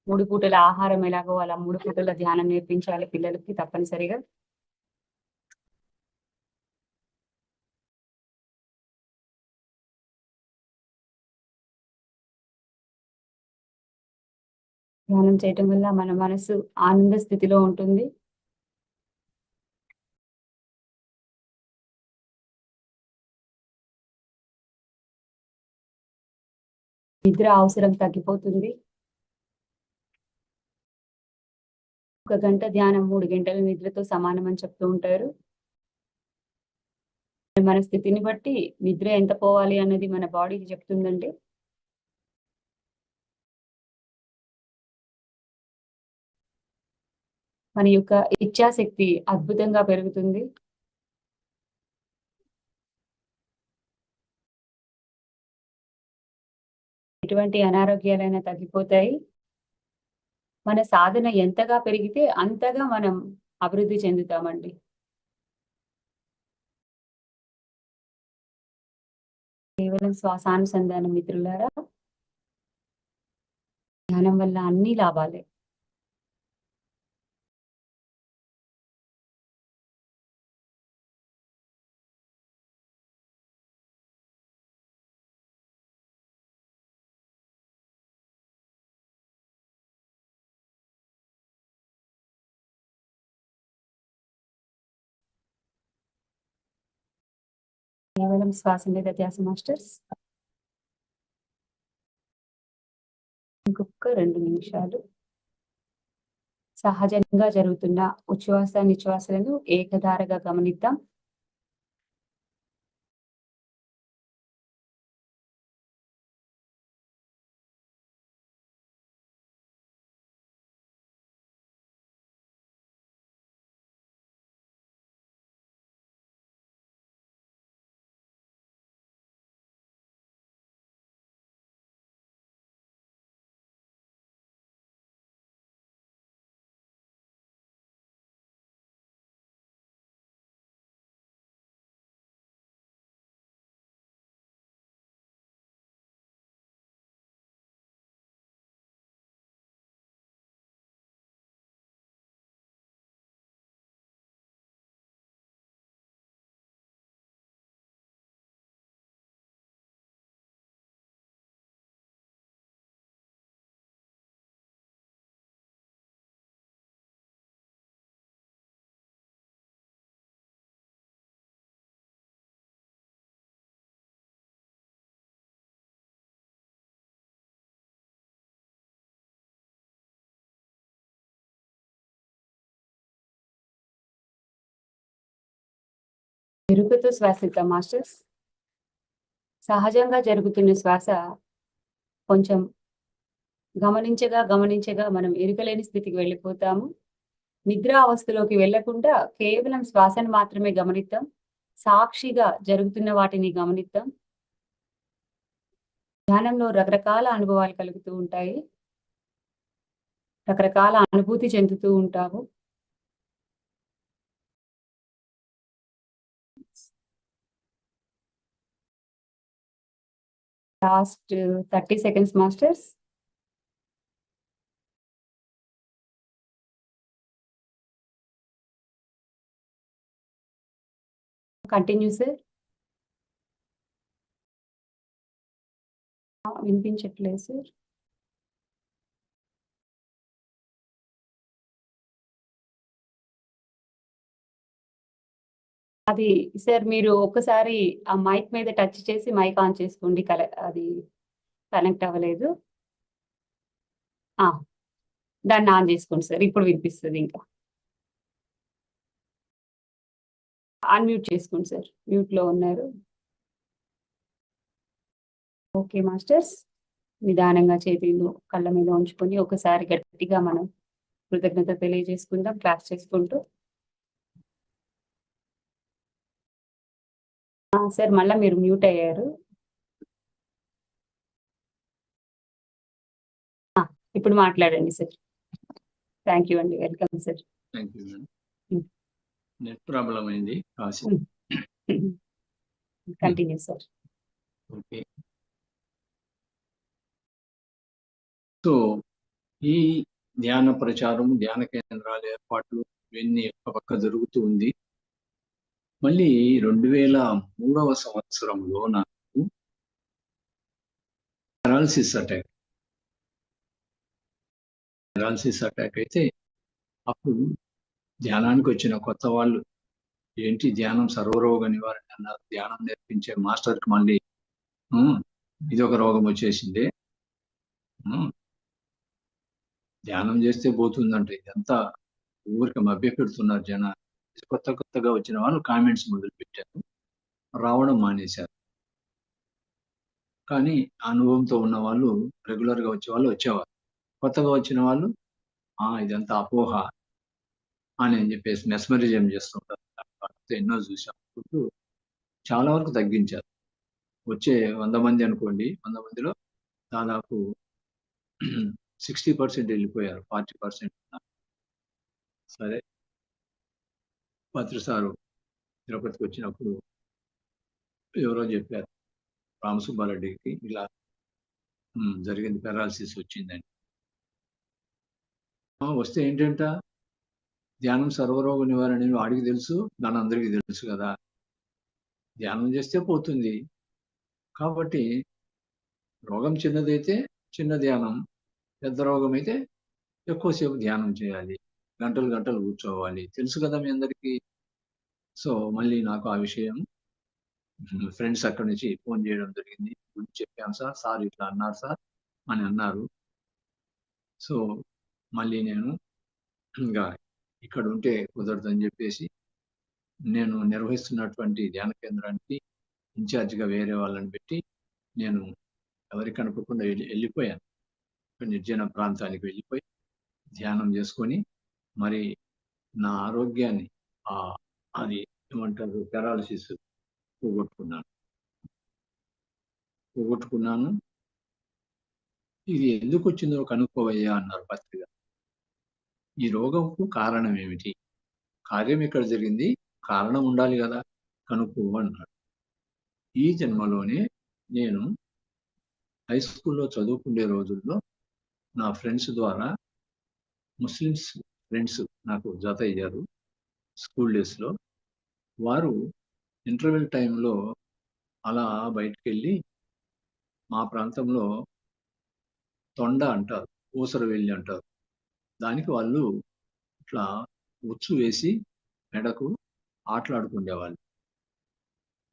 3 పూటల ఆహారం ఎలాగో అలా 3 పూటల ధ్యానం నేర్పించాలి పిల్లలకి తప్పనిసరిగా. ధ్యానం చేయటం వల్ల మన మనసు ఆనంద స్థితిలో ఉంటుంది. నిద్ర అవసరం తగ్గిపోతుంది. 1 గంట ధ్యానం 3 గంటల నిద్రతో సమానం అని చెప్తూ ఉంటారు. మన స్థితిని బట్టి నిద్ర ఎంత పోవాలి అన్నది మన బాడీకి చెప్తుందండి. మన యొక్క ఇచ్ఛాశక్తి అద్భుతంగా పెరుగుతుంది. ఎటువంటి అనారోగ్యాలైనా తగ్గిపోతాయి. మన సాధన ఎంతగా పెరిగితే అంతగా మనం అభివృద్ధి చెందుతామండి. కేవలం శ్వాసానుసంధానం మిత్రులారా. ధ్యానం వల్ల అన్ని లాభాలే. కేవలం శ్వాస మీద ధ్యాస మాస్టర్స్. ఇంకొక 2 నిమిషాలు. సహజంగా జరుగుతున్న నిశ్వాసలను ఏకధారగా గమనిద్దాం. ఎరుకతో శ్వాసిద్దాం మాస్టర్స్. సహజంగా జరుగుతున్న శ్వాస కొంచెం గమనించగా మనం ఎరుకలేని స్థితికి వెళ్ళిపోతాము. నిద్రా అవస్థలోకి వెళ్ళకుండా కేవలం శ్వాసను మాత్రమే గమనిద్దాం. సాక్షిగా జరుగుతున్న వాటిని గమనిద్దాం. ధ్యానంలో రకరకాల అనుభవాలు కలుగుతూ ఉంటాయి. రకరకాల అనుభూతి చెందుతూ ఉంటాము. Last 30 seconds masters. Continue sir. వినిపించట్లేదు సార్. అది సార్ మీరు ఒక్కసారి ఆ మైక్ మీద టచ్ చేసి మైక్ ఆన్ చేసుకోండి. అది కనెక్ట్ అవ్వలేదు. దాన్ని ఆన్ చేసుకోండి సార్. ఇప్పుడు వినిపిస్తుంది. ఇంకా అన్మ్యూట్ చేసుకోండి సార్. మ్యూట్ లో ఉన్నారు. ఓకే మాస్టర్స్, నిదానంగా చేతులు కళ్ళ మీద ఉంచుకొని ఒకసారి గట్టిగా మనం కృతజ్ఞత తెలియజేసుకుందాం క్లాస్ చేసుకుంటూ. సార్ మళ్ళీ మీరు మ్యూట్ అయ్యారు. ఇప్పుడు మాట్లాడండి సార్. థ్యాంక్ యూ అండి. Welcome sir. Thank you madam. Net problem అయింది. Continue sir. ఓకే. సో ఈ ధ్యాన ప్రచారం, ధ్యాన కేంద్రాల ఏర్పాట్లు ఇవన్నీ ఒక పక్క జరుగుతూ ఉంది. మళ్ళీ 2003వ సంవత్సరంలో నాకు పెరాలసిస్ అటాక్ అయితే అప్పుడు ధ్యానానికి వచ్చిన కొత్త వాళ్ళు, ఏంటి ధ్యానం సర్వరోగ నివారణ అన్నారు. ధ్యానం నేర్పించే మాస్టర్కి మళ్ళీ ఇది ఒక రోగం వచ్చేసింది, ధ్యానం చేస్తే పోతుందంటే ఇదంతా ఊరికి మభ్య పెడుతున్నారు జనాలు. కొత్తగా వచ్చిన వాళ్ళు కామెంట్స్ మొదలు పెట్టారు, రావడం మానేశారు. కానీ అనుభవంతో ఉన్న వాళ్ళు, రెగ్యులర్గా వచ్చే వాళ్ళు వచ్చేవారు. కొత్తగా వచ్చిన వాళ్ళు ఇదంతా అపోహ అని చెప్పేసి మెస్మరిజం చేస్తుంటారు. ఎన్నో చూసాం. ఇప్పుడు చాలా వరకు తగ్గించారు. వచ్చే 100 మంది అనుకోండి, 100 మందిలో దాదాపు 60% వెళ్ళిపోయారు, 40% ఉన్నారు. సరే, పత్రి సారు తిరుపతికి వచ్చినప్పుడు ఎవరో చెప్పారు, రామసుబ్బారెడ్డికి ఇలా జరిగింది, పెరాలసిస్ వచ్చిందని. వస్తే ఏంటంట, ధ్యానం సర్వరోగ నివారణ వాడికి తెలుసు, దాని అందరికీ తెలుసు కదా, ధ్యానం చేస్తే పోతుంది. కాబట్టి రోగం చిన్నదైతే చిన్న ధ్యానం, పెద్ద రోగం అయితే ఎక్కువసేపు ధ్యానం చేయాలి, గంటలు గంటలు కూర్చోవాలి, తెలుసు కదా మీ అందరికీ. సో మళ్ళీ నాకు ఆ విషయం ఫ్రెండ్స్ అక్కడి నుంచి ఫోన్ చేయడం జరిగింది. చెప్పాను సార్ ఇట్లా అన్నారు సార్ అని అన్నారు. సో మళ్ళీ నేను ఇంకా ఇక్కడ ఉంటే కుదరదని చెప్పేసి నేను నిర్వహిస్తున్నటువంటి ధ్యాన కేంద్రానికి ఇన్ఛార్జిగా వేరే వాళ్ళని పెట్టి నేను ఎవరికి అనుకోకుండా వెళ్ళిపోయాను. నిర్జన ప్రాంతానికి వెళ్ళిపోయి ధ్యానం చేసుకొని మరి నా ఆరోగ్యాన్ని అది ఏమంటారు, పెరాలసిస్ పోగొట్టుకున్నాను. ఇది ఎందుకు వచ్చిందో కనుక్కోవయ్యా అన్నారు పత్రిక. ఈ రోగంకు కారణం ఏమిటి, కార్యం ఇక్కడ జరిగింది, కారణం ఉండాలి కదా, కనుక్కో అన్నాడు. ఈ జన్మలోనే నేను హై స్కూల్లో చదువుకునే రోజుల్లో నా ఫ్రెండ్స్ ద్వారా, ముస్లిమ్స్ ఫ్రెండ్స్ నాకు జత అయ్యారు స్కూల్ డేస్లో. వారు ఇంటర్వెల్ టైంలో అలా బయటకు వెళ్ళి, మా ప్రాంతంలో తొండ అంటారు, ఊసరవెల్లి అంటారు, దానికి వాళ్ళు ఇట్లా ఉచ్చు వేసి మెడకు ఆటలాడుకునేవాళ్ళు.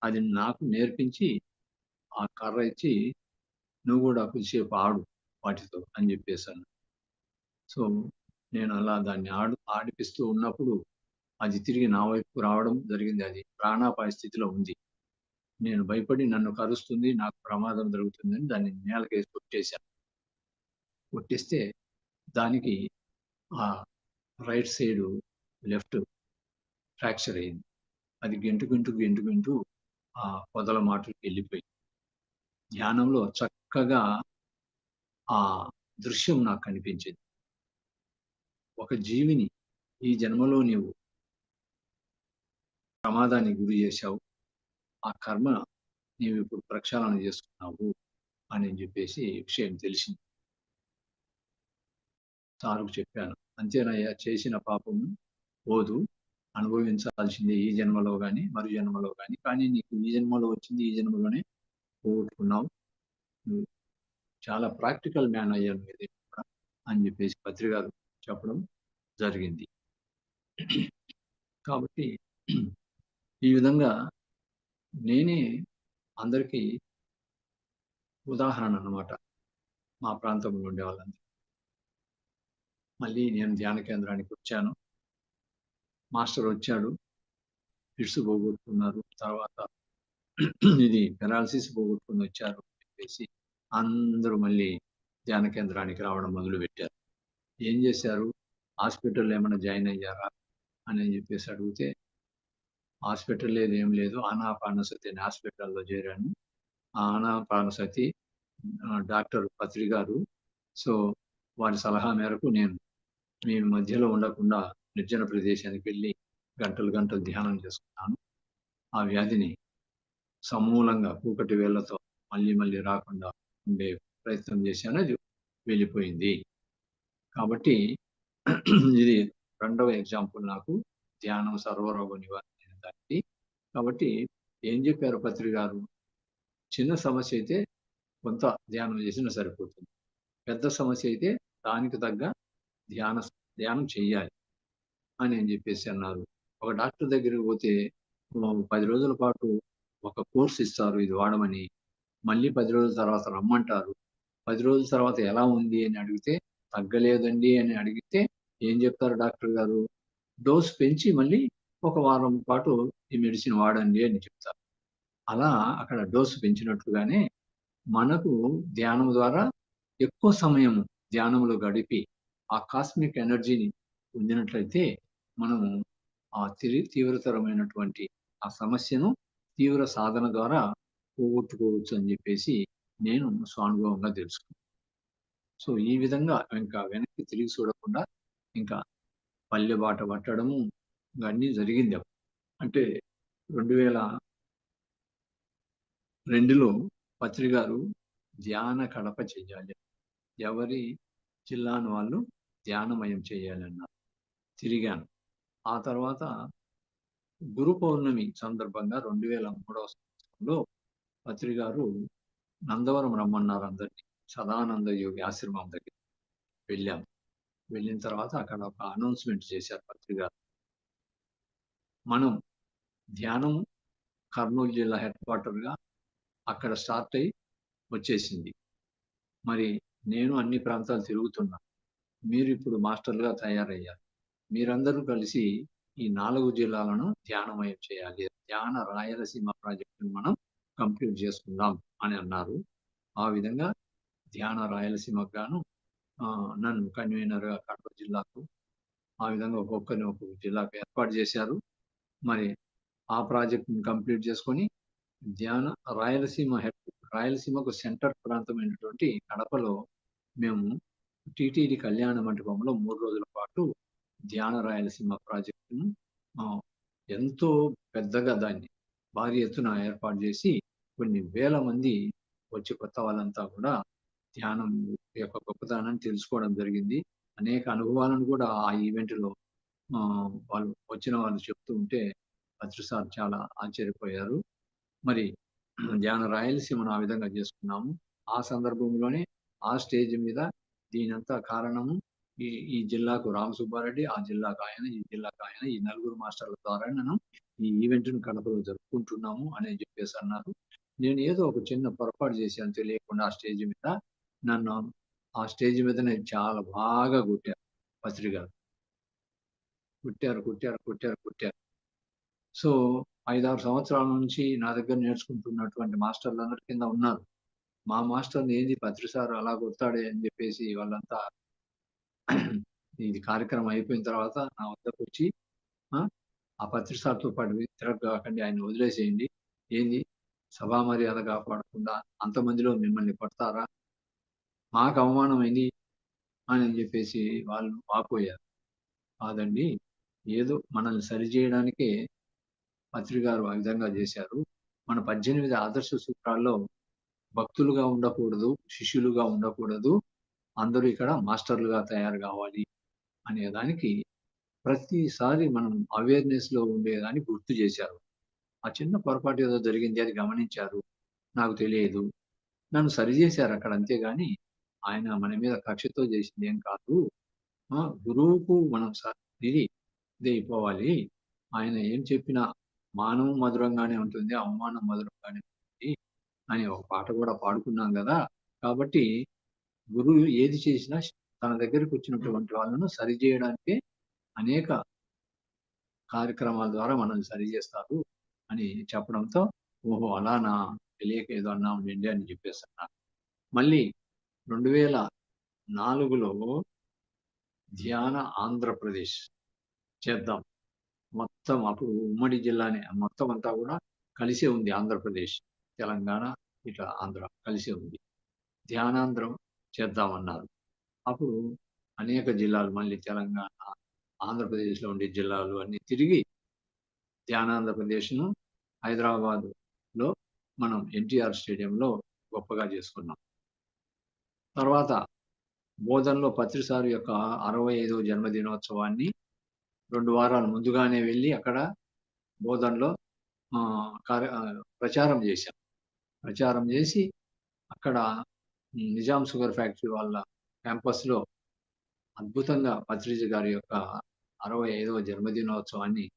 అది నాకు నేర్పించి ఆ కర్ర ఇచ్చి, నువ్వు కూడా కొద్దిసేపు ఆడు వాటితో అని చెప్పేశాను. సో నేను అలా దాన్ని ఆడిపిస్తూ ఉన్నప్పుడు అది తిరిగి నా వైపు రావడం జరిగింది. అది ప్రాణాపాయ స్థితిలో ఉంది. నేను భయపడి నన్ను కరుస్తుంది, నాకు ప్రమాదం జరుగుతుందని దాన్ని నేలకేసి కొట్టేస్తే దానికి ఆ రైట్ సైడ్ లెఫ్ట్ ఫ్రాక్చర్ అయింది. అది గెంటుకుంటూ ఆ పొదల మాటలకు వెళ్ళిపోయి, ధ్యానంలో చక్కగా ఆ దృశ్యం నాకు కనిపించింది. ఒక జీవిని ఈ జన్మలో నీవు ప్రమాదానికి గురి చేశావు, ఆ కర్మ నీవు ఇప్పుడు ప్రక్షాళన చేసుకున్నావు అని చెప్పేసి విషయం తెలిసింది. సారుకు చెప్పాను, అంతేనయ్యా, చేసిన పాపము పోదు, అనుభవించాల్సిందే ఈ జన్మలో కానీ మరు జన్మలో కానీ. కానీ నీకు ఈ జన్మలో వచ్చింది ఈ జన్మలోనే పోగొట్టుకున్నావు. నువ్వు చాలా ప్రాక్టికల్ మ్యాన్ అయ్యాను ఇది అని చెప్పేసి పత్రి గారు చెప్పడం జరిగింది. కాబట్టి ఈ విధంగా నేనే అందరికీ ఉదాహరణ అన్నమాట మా ప్రాంతంలో ఉండే వాళ్ళందరూ. మళ్ళీ నేను ధ్యాన కేంద్రానికి వచ్చాను. మాస్టర్ వచ్చాడు, ఫిట్స్ పోగొట్టుకున్నారు, తర్వాత ఇది పెరాలసిస్ పోగొట్టుకుని వచ్చారు అని చెప్పేసి అందరూ మళ్ళీ ధ్యాన కేంద్రానికి రావడం మొదలు పెట్టారు. ఏం చేశారు, హాస్పిటల్ ఏమైనా జాయిన్ అయ్యారా అని చెప్పేసి అడిగితే హాస్పిటల్ లేదు, ఏం లేదు, ఆనాపానసతి అనే హాస్పిటల్లో చేరాను. ఆ ఆనాపానసతి డాక్టర్ పత్రి గారు, సో వారి సలహా మేరకు నేను మీ మధ్యలో ఉండకుండా నిర్జన ప్రదేశానికి వెళ్ళి గంటలు గంటలు ధ్యానం చేసుకున్నాను. ఆ వ్యాధిని సమూలంగా కూకటి వేళ్లతో మళ్ళీ మళ్ళీ రాకుండా ఉండే ప్రయత్నం చేశాను, అది వెళ్ళిపోయింది. కాబట్టి ఇది రెండవ ఎగ్జాంపుల్ నాకు ధ్యానం సర్వరోగ నివారణ దానికి. కాబట్టి ఏం చెప్పారు పత్రి గారు, చిన్న సమస్య అయితే కొంత ధ్యానం చేసినా సరిపోతుంది, పెద్ద సమస్య అయితే దానికి తగ్గ ధ్యానం చెయ్యాలి అని చెప్పేసి అన్నారు. ఒక డాక్టర్ దగ్గరికి పోతే 10 రోజుల పాటు ఒక కోర్స్ ఇస్తారు ఇది వాడమని, మళ్ళీ 10 రోజుల తర్వాత రమ్మంటారు. 10 రోజుల తర్వాత ఎలా ఉంది అని అడిగితే తగ్గలేదండి అని అడిగితే ఏం చెప్తారు డాక్టర్ గారు, డోస్ పెంచి మళ్ళీ ఒక వారం పాటు ఈ మెడిసిన్ వాడండి అని చెప్తారు. అలా అక్కడ డోసు పెంచినట్లుగానే మనకు ధ్యానం ద్వారా ఎక్కువ సమయం ధ్యానంలో గడిపి ఆ కాస్మిక్ ఎనర్జీని పొందినట్లయితే మనము ఆ తీవ్రతరమైనటువంటి ఆ సమస్యను తీవ్ర సాధన ద్వారా పోగొట్టుకోవచ్చు అని చెప్పేసి నేను స్వానుభవంగా తెలుసుకున్నాను. సో ఈ విధంగా ఇంకా వెనక్కి తిరిగి చూడకుండా ఇంకా పల్లె బాట పట్టడము ఇవన్నీ జరిగింది. అంటే 2002లో పత్రి గారు ధ్యాన కడప చెయ్యాలి, ఎవరి జిల్లాను వాళ్ళు ధ్యానమయం చేయాలన్నారు. తిరిగాను. ఆ తర్వాత గురు పౌర్ణమి సందర్భంగా 2003వ సంవత్సరంలో పత్రి గారు నందవరం రమ్మన్నారు అందరినీ, సదానంద యోగి ఆశ్రమం దగ్గర వెళ్ళాం. వెళ్ళిన తర్వాత అక్కడ ఒక అనౌన్స్మెంట్ చేశారు పత్రి గారు, మనం ధ్యానం కర్నూలు జిల్లా హెడ్ క్వార్టర్గా అక్కడ స్టార్ట్ అయ్యి వచ్చేసింది. మరి నేను అన్ని ప్రాంతాలు తిరుగుతున్నాను, మీరు ఇప్పుడు మాస్టర్లుగా తయారయ్యారు, మీరందరూ కలిసి ఈ 4 జిల్లాలను ధ్యానమయం చేయాలి, ధ్యాన రాయలసీమ ప్రాజెక్టును మనం కంప్లీట్ చేసుకుందాం అని అన్నారు. ఆ విధంగా ధ్యాన రాయలసీమకు గాను నన్ను కన్వీనర్గా కడప జిల్లాకు, ఆ విధంగా ఒక్కొక్క జిల్లాకు ఏర్పాటు చేశారు. మరి ఆ ప్రాజెక్టుని కంప్లీట్ చేసుకొని ధ్యాన రాయలసీమకు సెంటర్ ప్రాంతమైనటువంటి కడపలో మేము టిటిడి కళ్యాణ మండపంలో 3 రోజుల పాటు ధ్యాన రాయలసీమ ప్రాజెక్టును ఎంతో పెద్దగా దాన్ని భారీ ఎత్తున ఏర్పాటు చేసి కొన్ని వేల మంది వచ్చి కొత్త వాళ్ళంతా కూడా ధ్యానం యొక్క గొప్పతనాన్ని తెలుసుకోవడం జరిగింది. అనేక అనుభవాలను కూడా ఆ ఈవెంట్లో వాళ్ళు వచ్చిన వాళ్ళు చెప్తూ ఉంటే పత్రి సార్ చాలా ఆశ్చర్యపోయారు. మరి ధ్యాన రాయలసీమను ఆ విధంగా చేసుకున్నాము. ఆ సందర్భంలోనే ఆ స్టేజ్ మీద దీనంతా కారణము ఈ జిల్లాకు రామసుబ్బారెడ్డి, ఆ జిల్లాకు ఆయన, ఈ జిల్లాకు ఆయన, ఈ 4 మాస్టర్ల ద్వారా మనం ఈ ఈవెంట్ను కడపలో జరుపుకుంటున్నాము అని చెప్పేసి అన్నారు. నేను ఏదో ఒక చిన్న పొరపాటు చేశాను తెలియకుండా ఆ స్టేజ్ మీద. నన్ను ఆ స్టేజ్ మీదనే చాలా బాగా కొట్టారు పత్రి గారు, కొట్టారు. సో 5-6 సంవత్సరాల నుంచి నా దగ్గర నేర్చుకుంటున్నటువంటి మాస్టర్లు అందరి కింద ఉన్నారు. మా మాస్టర్ని ఏంది పత్రి సార్ అలా కొడతాడే అని చెప్పేసి వాళ్ళంతా ఇది కార్యక్రమం అయిపోయిన తర్వాత నా వద్దకు వచ్చి ఆ పత్రి సార్తో పాటు తిరగకండి, ఆయన వదిలేసేయండి, ఏంది సభా మర్యాద కాపాడకుండా అంతమందిలో మిమ్మల్ని కొడతారా, మాకు అవమానమైంది అని చెప్పేసి వాళ్ళు వాపోయారు. కాదండి, ఏదో మనల్ని సరిచేయడానికే పత్రి గారు ఆ విధంగా చేశారు. మన 18 ఆదర్శ సూత్రాల్లో భక్తులుగా ఉండకూడదు, శిష్యులుగా ఉండకూడదు, అందరూ ఇక్కడ మాస్టర్లుగా తయారు కావాలి అనే దానికి ప్రతిసారి మనం అవేర్‌నెస్‌లో ఉండేదాన్ని గుర్తు చేశారు. ఆ చిన్న పొరపాటు ఏదో జరిగింది అది గమనించారు. నాకు తెలియదు. నన్ను సరిజేశారు అక్కడ అంతేగాని, ఆయన మన మీద కక్షతో చేసిందేం కాదు. గురువుకు మనం ఇది ఇదైపోవాలి. ఆయన ఏం చెప్పినా మానం మధురంగానే ఉంటుంది. అవమానం మధురంగానే ఉంటుంది అని ఒక పాట కూడా పాడుకున్నాం గదా! కాబట్టి గురువు ఏది చేసినా తన దగ్గరకొచ్చినటువంటి వాళ్ళను సరిజేయడానికే అనేక కార్యక్రమాల ద్వారా మనల్ని సరిజేస్తారు అని చెప్పడంతో, ఓహో! అలానా తెలియక ఏదో అన్నాంలెండి అని చెప్పేసన్నా. మళ్ళీ 2004లో ధ్యాన ఆంధ్రప్రదేశ్ చేద్దాం. మొత్తం అప్పుడు ఉమ్మడి జిల్లానే మొత్తం అంతా కూడా కలిసే ఉంది ఆంధ్రప్రదేశ్. తెలంగాణ ఇట్లా ఆంధ్ర కలిసే ఉంది. ధ్యానాంధ్రం చేద్దామన్నారు. అప్పుడు అనేక జిల్లాలు మళ్ళీ తెలంగాణ, ఆంధ్రప్రదేశ్‌లో ఉండే జిల్లాలు అన్నీ తిరిగి ధ్యానాంధ్రప్రదేశ్‌ను హైదరాబాద్‌లో మనం ఎన్టీఆర్ స్టేడియంలో గొప్పగా చేసుకున్నాం. తర్వాత బోధన్‌లో పత్రిసారి యొక్క 65వ జన్మదినోత్సవాన్ని 2 వారాలు ముందుగానే వెళ్లి అక్కడ బోధన్‌లో ప్రచారం చేశాం. ప్రచారం చేసి అక్కడ నిజాం షుగర్ ఫ్యాక్టరీ వాళ్ళ క్యాంపస్‌లో అద్భుతంగా పత్రిజీ గారి యొక్క 65వ జన్మదినోత్సవాన్ని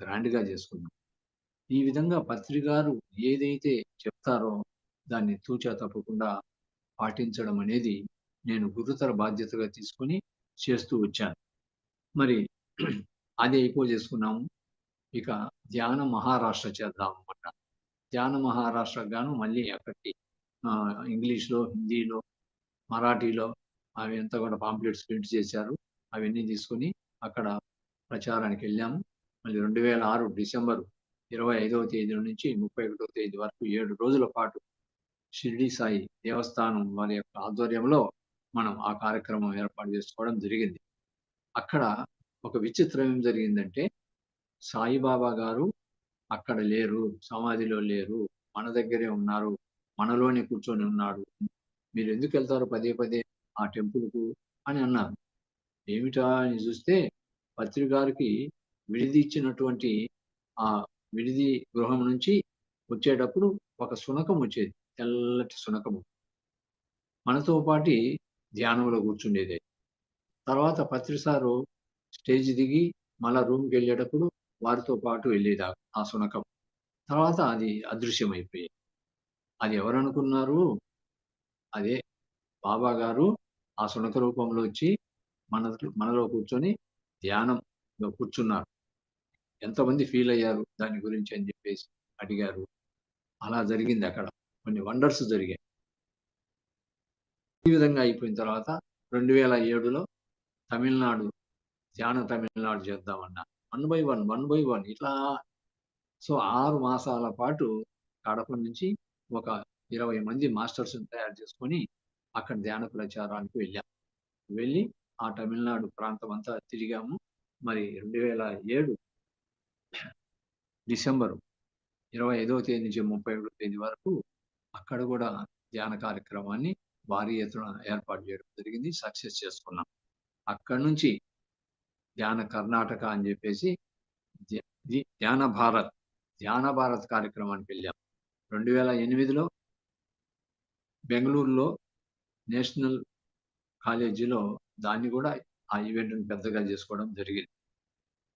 గ్రాండ్‌గా చేసుకున్నాం. ఈ విధంగా పత్రి గారు ఏదైతే చెప్తారో దాన్ని తూచా తప్పకుండా పాటించడం అనేది నేను గురుతర బాధ్యతగా తీసుకొని చేస్తూ వచ్చాను. మరి అది చేసుకున్నాము. ఇక ధ్యాన మహారాష్ట్ర చేద్దాం అన్నమాట. ధ్యాన మహారాష్ట్రకు గాను మళ్ళీ అక్కడికి ఇంగ్లీష్‌లో, హిందీలో, మరాఠీలో అవి అంతా కూడా పాంప్లెట్స్ ప్రింట్ చేశారు. అవన్నీ తీసుకొని అక్కడ ప్రచారానికి వెళ్ళాము. మళ్ళీ 2006 డిసెంబర్ 25వ తేదీ నుంచి 31వ తేదీ వరకు 7 రోజుల పాటు షిరిడీ సాయి దేవస్థానం వారి యొక్క ఆధ్వర్యంలో మనం ఆ కార్యక్రమం ఏర్పాటు చేసుకోవడం జరిగింది. అక్కడ ఒక విచిత్రం ఏం జరిగిందంటే, సాయిబాబా గారు అక్కడ లేరు, సమాధిలో లేరు, మన దగ్గరే ఉన్నారు, మనలోనే కూర్చొని ఉన్నాడు. మీరెందుకు వెళ్తారు పదే పదే ఆ టెంపుల్‌కు అని అన్నారు. ఏమిటా అని చూస్తే పత్రి గారికి విడిది ఇచ్చినటువంటి ఆ విడిది గృహం నుంచి వచ్చేటప్పుడు ఒక శునకం వచ్చేది. తెల్లటి శునకము. మనతో పాటి ధ్యానంలో కూర్చుండేది. తర్వాత పత్రి సారు స్టేజ్ దిగి మళ్ళా రూమ్‌కెళ్ళేటప్పుడు వారితో పాటు వెళ్ళేది ఆ శునకం. తర్వాత అది అదృశ్యమైపోయేది. అది ఎవరనుకున్నారు? అదే బాబా గారు ఆ శునక రూపంలో వచ్చి మనలో కూర్చొని ధ్యానంలో కూర్చున్నారు. ఎంతమంది ఫీల్ అయ్యారు దాని గురించి అని చెప్పేసి అడిగారు. అలా జరిగింది అక్కడ. కొన్ని వండర్స్ జరిగాయి. ఈ విధంగా అయిపోయిన తర్వాత 2007లో తమిళనాడు తమిళనాడు చేద్దామన్నా. వన్ బై వన్ ఇట్లా 6 మాసాల పాటు కడప నుంచి ఒక 20 మంది మాస్టర్స్‌ని తయారు చేసుకొని అక్కడ ధ్యాన ప్రచారానికి వెళ్ళాం. వెళ్ళి ఆ తమిళనాడు ప్రాంతం అంతా తిరిగాము. మరి 2007 డిసెంబర్ 25వ తేదీ నుంచి 31వ తేదీ వరకు అక్కడ కూడా ధ్యాన కార్యక్రమాన్ని భారీ ఎత్తున ఏర్పాటు చేయడం జరిగింది. సక్సెస్ చేసుకున్నాం. అక్కడి నుంచి ధ్యాన కర్ణాటక అని చెప్పేసి ధ్యాన భారత్ కార్యక్రమానికి వెళ్ళాం. 2008లో బెంగుళూరులో నేషనల్ కాలేజీలో దాన్ని కూడా ఆ ఈవెంట్‌ని పెద్దగా చేసుకోవడం జరిగింది.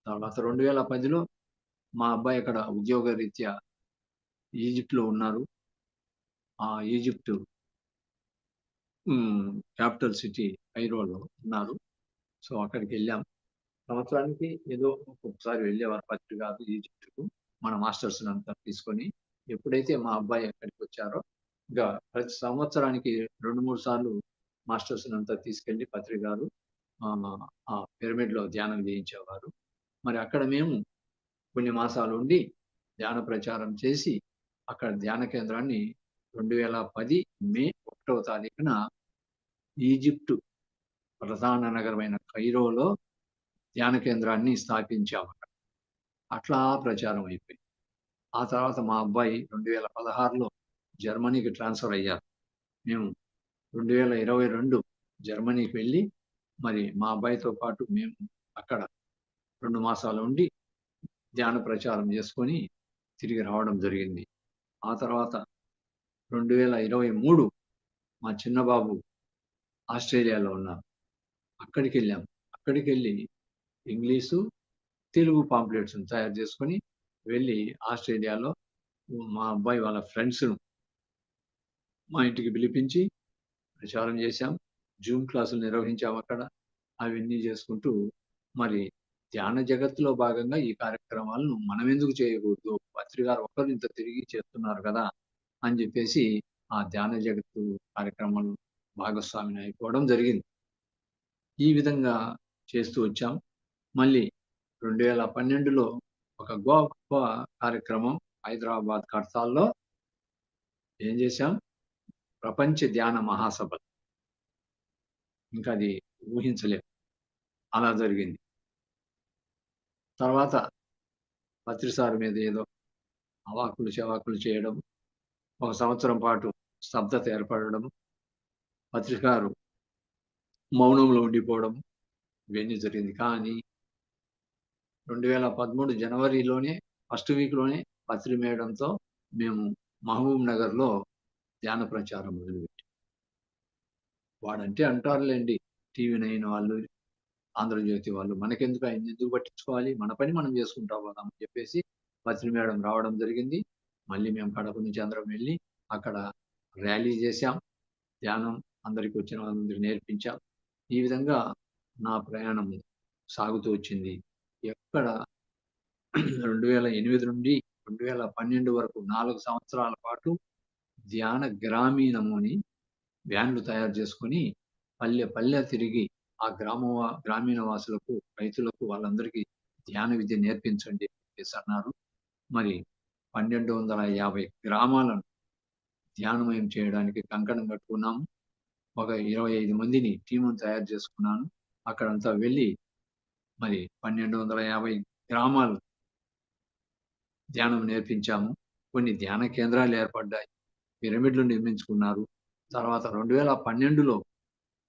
తర్వాత 2010లో మా అబ్బాయి అక్కడ ఉద్యోగరీత్యా ఈజిప్ట్‌లో ఉన్నారు. ఆ ఈజిప్ట్ క్యాపిటల్ సిటీ కైరోలో ఉన్నారు. సో అక్కడికెళ్ళాం. సంవత్సరానికి ఏదో ఒక్కొక్కసారి వెళ్ళేవారు పత్రి గారు ఈజిప్ట్‌కు. మన మాస్టర్స్‌నంతా తీసుకొని. ఎప్పుడైతే మా అబ్బాయి అక్కడికొచ్చారో, ఇంకా ప్రతి సంవత్సరానికి 2, 3 సార్లు మాస్టర్స్‌నంతా తీసుకెళ్ళి పత్రి గారు ఆ పిరమిడ్‌లో ధ్యానం చేయించేవారు. మరి అక్కడ మేము కొన్ని మాసాలు ఉండి ధ్యాన ప్రచారం చేసి అక్కడ ధ్యాన కేంద్రాన్ని 2010 మే 1వ తారీఖున ఈజిప్ట్ ప్రధాన నగరమైన కైరోలో ధ్యాన కేంద్రాన్ని స్థాపించాము. అట్లా ప్రచారం అయిపోయింది. ఆ తర్వాత మా అబ్బాయి 2016లో జర్మనీకి ట్రాన్స్‌ఫర్ అయ్యారు. మేము 2022 జర్మనీకి వెళ్ళి మరి మా అబ్బాయితో పాటు మేము అక్కడ 2 మాసాలు ఉండి ధ్యాన ప్రచారం చేసుకొని తిరిగి రావడం జరిగింది. ఆ తర్వాత 2023 మా చిన్న బాబు ఆస్ట్రేలియాలో ఉన్నారు. అక్కడికెళ్ళాం. అక్కడికెళ్ళి ఇంగ్లీషు, తెలుగు పాంప్లెట్స్‌ని తయారు చేసుకొని వెళ్ళి ఆస్ట్రేలియాలో మా అబ్బాయి వాళ్ళ ఫ్రెండ్స్‌ను మా ఇంటికి పిలిపించి ప్రచారం చేశాం. జూమ్ క్లాసులు నిర్వహించాం అక్కడ. అవన్నీ చేసుకుంటూ మరి ధ్యాన జగత్తులో భాగంగా ఈ కార్యక్రమాలను మనమెందుకు చేయకూడదు? పత్రి గారు ఒక్కరు ఇంత తిరిగి చేస్తున్నారు కదా! అని చెప్పేసి ఆ ధ్యాన జగత్తు కార్యక్రమంలో భాగస్వామిని అయిపోవడం జరిగింది. ఈ విధంగా చేస్తూ వచ్చాం. మళ్ళీ 2012లో ఒక గొప్ప కార్యక్రమం హైదరాబాద్ కడతాల్లో ఏం చేశాం? ప్రపంచ ధ్యాన మహాసభలు. ఇంకా అది ఊహించలేం. అలా జరిగింది. తర్వాత పత్రి సార్ మీద ఏదో అవాకులు చవాకులు చేయడం, ఒక సంవత్సరం పాటు స్తబ్దత ఏర్పడడం, పత్రి గారు మౌనంలో ఉండిపోవడం ఇవన్నీ జరిగింది. కానీ 2013 జనవరిలోనే ఫస్ట్ వీక్‌లోనే పత్రి మేడంతో మేము మహబూబ్ నగర్‌లో ధ్యాన ప్రచారం మొదలుపెట్టాం. వాడంటే అంటారులెండి టీవీ9 వాళ్ళు, ఆంధ్రజ్యోతి వాళ్ళు. మనకెందుకు ఆయన్నెందుకు పట్టించుకోవాలి? మన పని మనం చేసుకుంటా పోదాం అని చెప్పేసి పత్రి మేడం రావడం జరిగింది. మళ్ళీ మేము కడప నుంచి అందరం వెళ్ళి అక్కడ ర్యాలీ చేశాం. ధ్యానం అందరికి వచ్చిన వాళ్ళందరికి నేర్పించాం. ఈ విధంగా నా ప్రయాణం సాగుతూ వచ్చింది. ఎక్కడ 2008 నుండి 2012 వరకు 4 సంవత్సరాల పాటు ధ్యాన గ్రామీణము అని వ్యాన్లు తయారు చేసుకొని పల్లె పల్లె తిరిగి ఆ గ్రామీణ వాసులకు, రైతులకు వాళ్ళందరికీ ధ్యాన విద్య నేర్పించండి అని చెప్పేసి అన్నారు. మరి 1250 గ్రామాలను ధ్యానమయం చేయడానికి కంకణం కట్టుకున్నాము. ఒక 25 మందిని టీమును తయారు చేసుకున్నాను. అక్కడంతా వెళ్ళి మరి 1250 గ్రామాలు ధ్యానం నేర్పించాము. కొన్ని ధ్యాన కేంద్రాలు ఏర్పడ్డాయి. పిరమిడ్లు నిర్మించుకున్నారు. తర్వాత 2012లో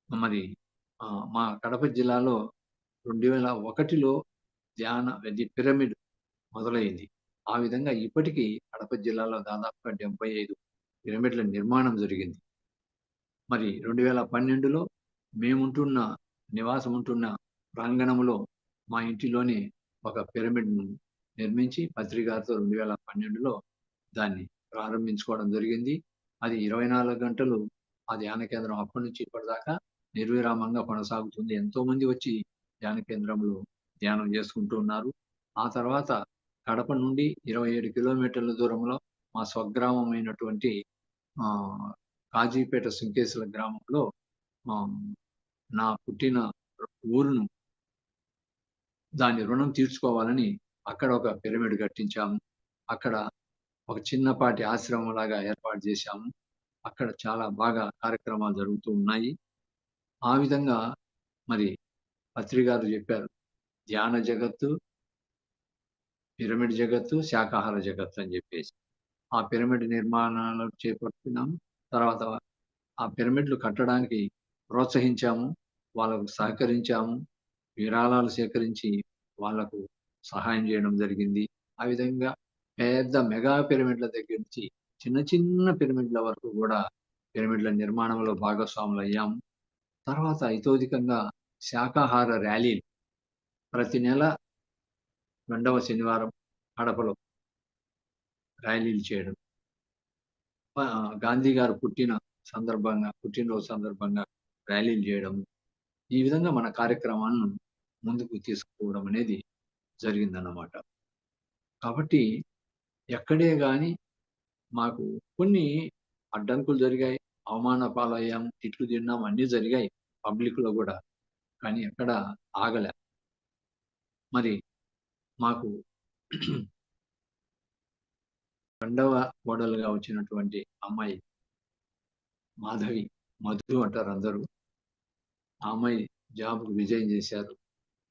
మరి మా కడప జిల్లాలో 2001లో ఇది పిరమిడ్ మొదలైంది. ఆ విధంగా ఇప్పటికీ కడప జిల్లాలో దాదాపుగా 75 పిరమిడ్ల నిర్మాణం జరిగింది. మరి 2012లో నివాసం ఉంటున్న ప్రాంగణంలో మా ఇంటిలోనే ఒక పిరమిడ్‌ను నిర్మించి పత్రి గారితో 2012లో దాన్ని ప్రారంభించుకోవడం జరిగింది. అది 24 గంటలు ఆ ధ్యాన కేంద్రం అప్పటి నుంచి ఇప్పటిదాకా నిర్విరామంగా కొనసాగుతుంది. ఎంతోమంది వచ్చి ధ్యాన కేంద్రంలో ధ్యానం చేసుకుంటూ ఉన్నారు. ఆ తర్వాత కడప నుండి 27 కిలోమీటర్ల దూరంలో మా స్వగ్రామమైనటువంటి కాజీపేట సుంకేసుల గ్రామంలో నా పుట్టిన ఊరును దాని రుణం తీర్చుకోవాలని అక్కడ ఒక పిరమిడ్ కట్టించాము. అక్కడ ఒక చిన్నపాటి ఆశ్రమంలాగా ఏర్పాటు చేశాము. అక్కడ చాలా బాగా కార్యక్రమాలు జరుగుతూ ఉన్నాయి. ఆ విధంగా మరి పత్రి గారు చెప్పారు. ధ్యాన జగత్తు, పిరమిడ్ జగత్తు, శాకాహార జగత్తు అని చెప్పేసి. ఆ పిరమిడ్ నిర్మాణాలు చేపడుతున్నాము. తర్వాత ఆ పిరమిడ్లు కట్టడానికి ప్రోత్సహించాము. వాళ్ళకు సహకరించాము. విరాళాలు సేకరించి వాళ్ళకు సహాయం చేయడం జరిగింది. ఆ విధంగా పెద్ద మెగా పిరమిడ్ల దగ్గర నుంచి చిన్న చిన్న పిరమిడ్ల వరకు కూడా పిరమిడ్ల నిర్మాణంలో భాగస్వాములయ్యాము. తర్వాత ఇతోధికంగా శాకాహార ర్యాలీలు ప్రతి నెల 2వ శనివారం కడపలో ర్యాలీలు చేయడం. గాంధీ గారు పుట్టినరోజు సందర్భంగా ర్యాలీలు చేయడం. ఈ విధంగా మన కార్యక్రమాలను ముందుకు తీసుకుపోవడం అనేది జరిగిందన్నమాట. కాబట్టి ఎక్కడే గాని మాకు కొన్ని అడ్డంకులు జరిగాయి. అవమాన పాలయ్యాం, తిట్లు తిన్నాం, అన్నీ జరిగాయి పబ్లిక్‌లో గూడా. కానీ ఎక్కడ ఆగలే. మరి మాకు రెండవ కోడలుగా వచ్చినటువంటి అమ్మాయి మాధవి, మధు అంటారు అందరూ. ఆ అమ్మాయి జాబ్‌కు రిజైన్ చేశారు.